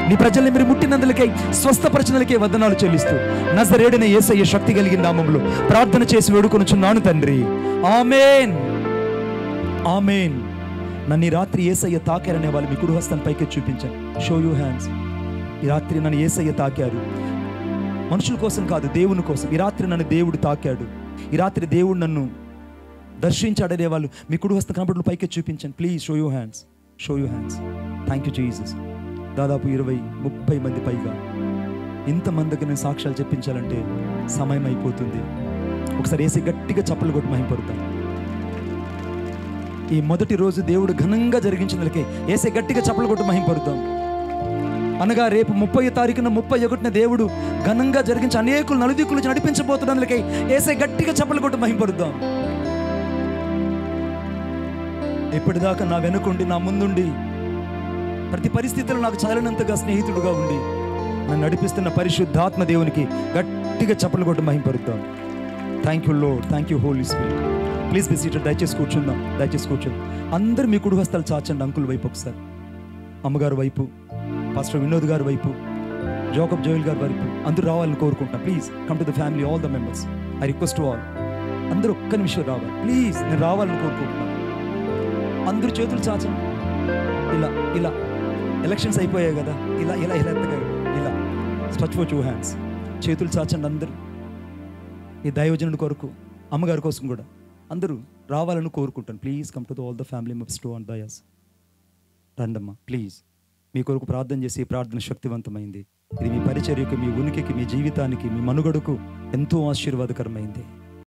S1: నీ ప్రజల్ని మీరు ముట్టినందులకై, స్వస్థపరచినందులకే వందనాలు చెల్లిస్తూ నజరేయుడైన యేసయ్య శక్తి కలిగిన నామములో ప్రార్థన చేసి వేడుకొనుచున్నాను తండ్రి. ఆమేన్, ఆమేన్. నన్ను ఈ రాత్రి యేసయ్య తాకారనే వాళ్ళు మీ కుడి హస్తాన్ని పైకి చూపించాను. Show you hands. ఈ రాత్రి నన్ను యేసయ్య తాకారు. మనుషుల కోసం కాదు, దేవుని కోసం. ఈ రాత్రి నన్ను దేవుడు తాకాడు. ఈ రాత్రి దేవుడు నన్ను దర్శించాడనే వాళ్ళు మీ కుడి హస్త కనబడులు పైకి చూపించండి. Please show you hands, show you hands. Thank you Jesus. దాదాపు 20-30 మంది పైగా, ఇంతమందికి నేను సాక్ష్యాలు చెప్పించాలంటే సమయం అయిపోతుంది. ఒకసారి వేసి గట్టిగా చప్పలు కొట్టి మహింపడతాను. ఈ మొదటి రోజు దేవుడు ఘనంగా జరిగించినలకే వేసే గట్టిగా చప్పలు కొట్టి మహింపడతాం. అనగా రేపు 30వ తారీఖున 31న దేవుడు ఘనంగా జరిగించి అనేకులు నలుదిక్కుల నుంచి నడిపించబోతున్నందుకే వేసే గట్టిగా చప్పలు కొట్టి మహింపడతాం. ఇప్పటిదాకా నా వెనుకుండి, నా ముందుండి, ప్రతి పరిస్థితుల్లో నాకు చాలినంతగా స్నేహితుడుగా ఉండి నన్ను నడిపిస్తున్న పరిశుద్ధాత్మ దేవునికి గట్టిగా చప్పలు కొట్టి మహింపరుద్దాం. Thank you Lord, thank you Holy Spirit. Please be seated. దయచేసి కూర్చుందాం, దయచేసి కూర్చుందాం. అందరూ మీ కుడి హస్తాలు చాచండి. అంకుల్ వైపు ఒకసారి, అమ్మగారు వైపు, పాస్టర్ వినోద్ గారి వైపు, జోకబ్ జోయల్ గారి వైపు అందరూ రావాలని కోరుకుంటాం. Please come to the family, all the members. I request all, అందరూ ఒక్క నిమిషం రావాలి ప్లీజ్. నేను రావాలని కోరుకుంటున్నాను. అందరూ చేతులు చాచండి. ఇలా ఇలా ఎలక్షన్స్ అయిపోయాయి కదా, ఇలా ఇలా ఇలా ఇలా స్ట్రెచ్ ఫర్ టూ హ్యాండ్స్. చేతులు చాచండి అందరూ. ఈ దైవజనుడి కొరకు, అమ్మగారి కోసం కూడా అందరూ రావాలని కోరుకుంటాను. Please come to the all the family members to on dais. రండమ్మా ప్లీజ్. మీ కొరకు ప్రార్థన చేసి, ప్రార్థన శక్తివంతమైంది. ఇది మీ పరిచర్యకు, మీ ఉనికికి, మీ జీవితానికి, మీ మనుగడకు ఎంతో ఆశీర్వాదకరమైంది.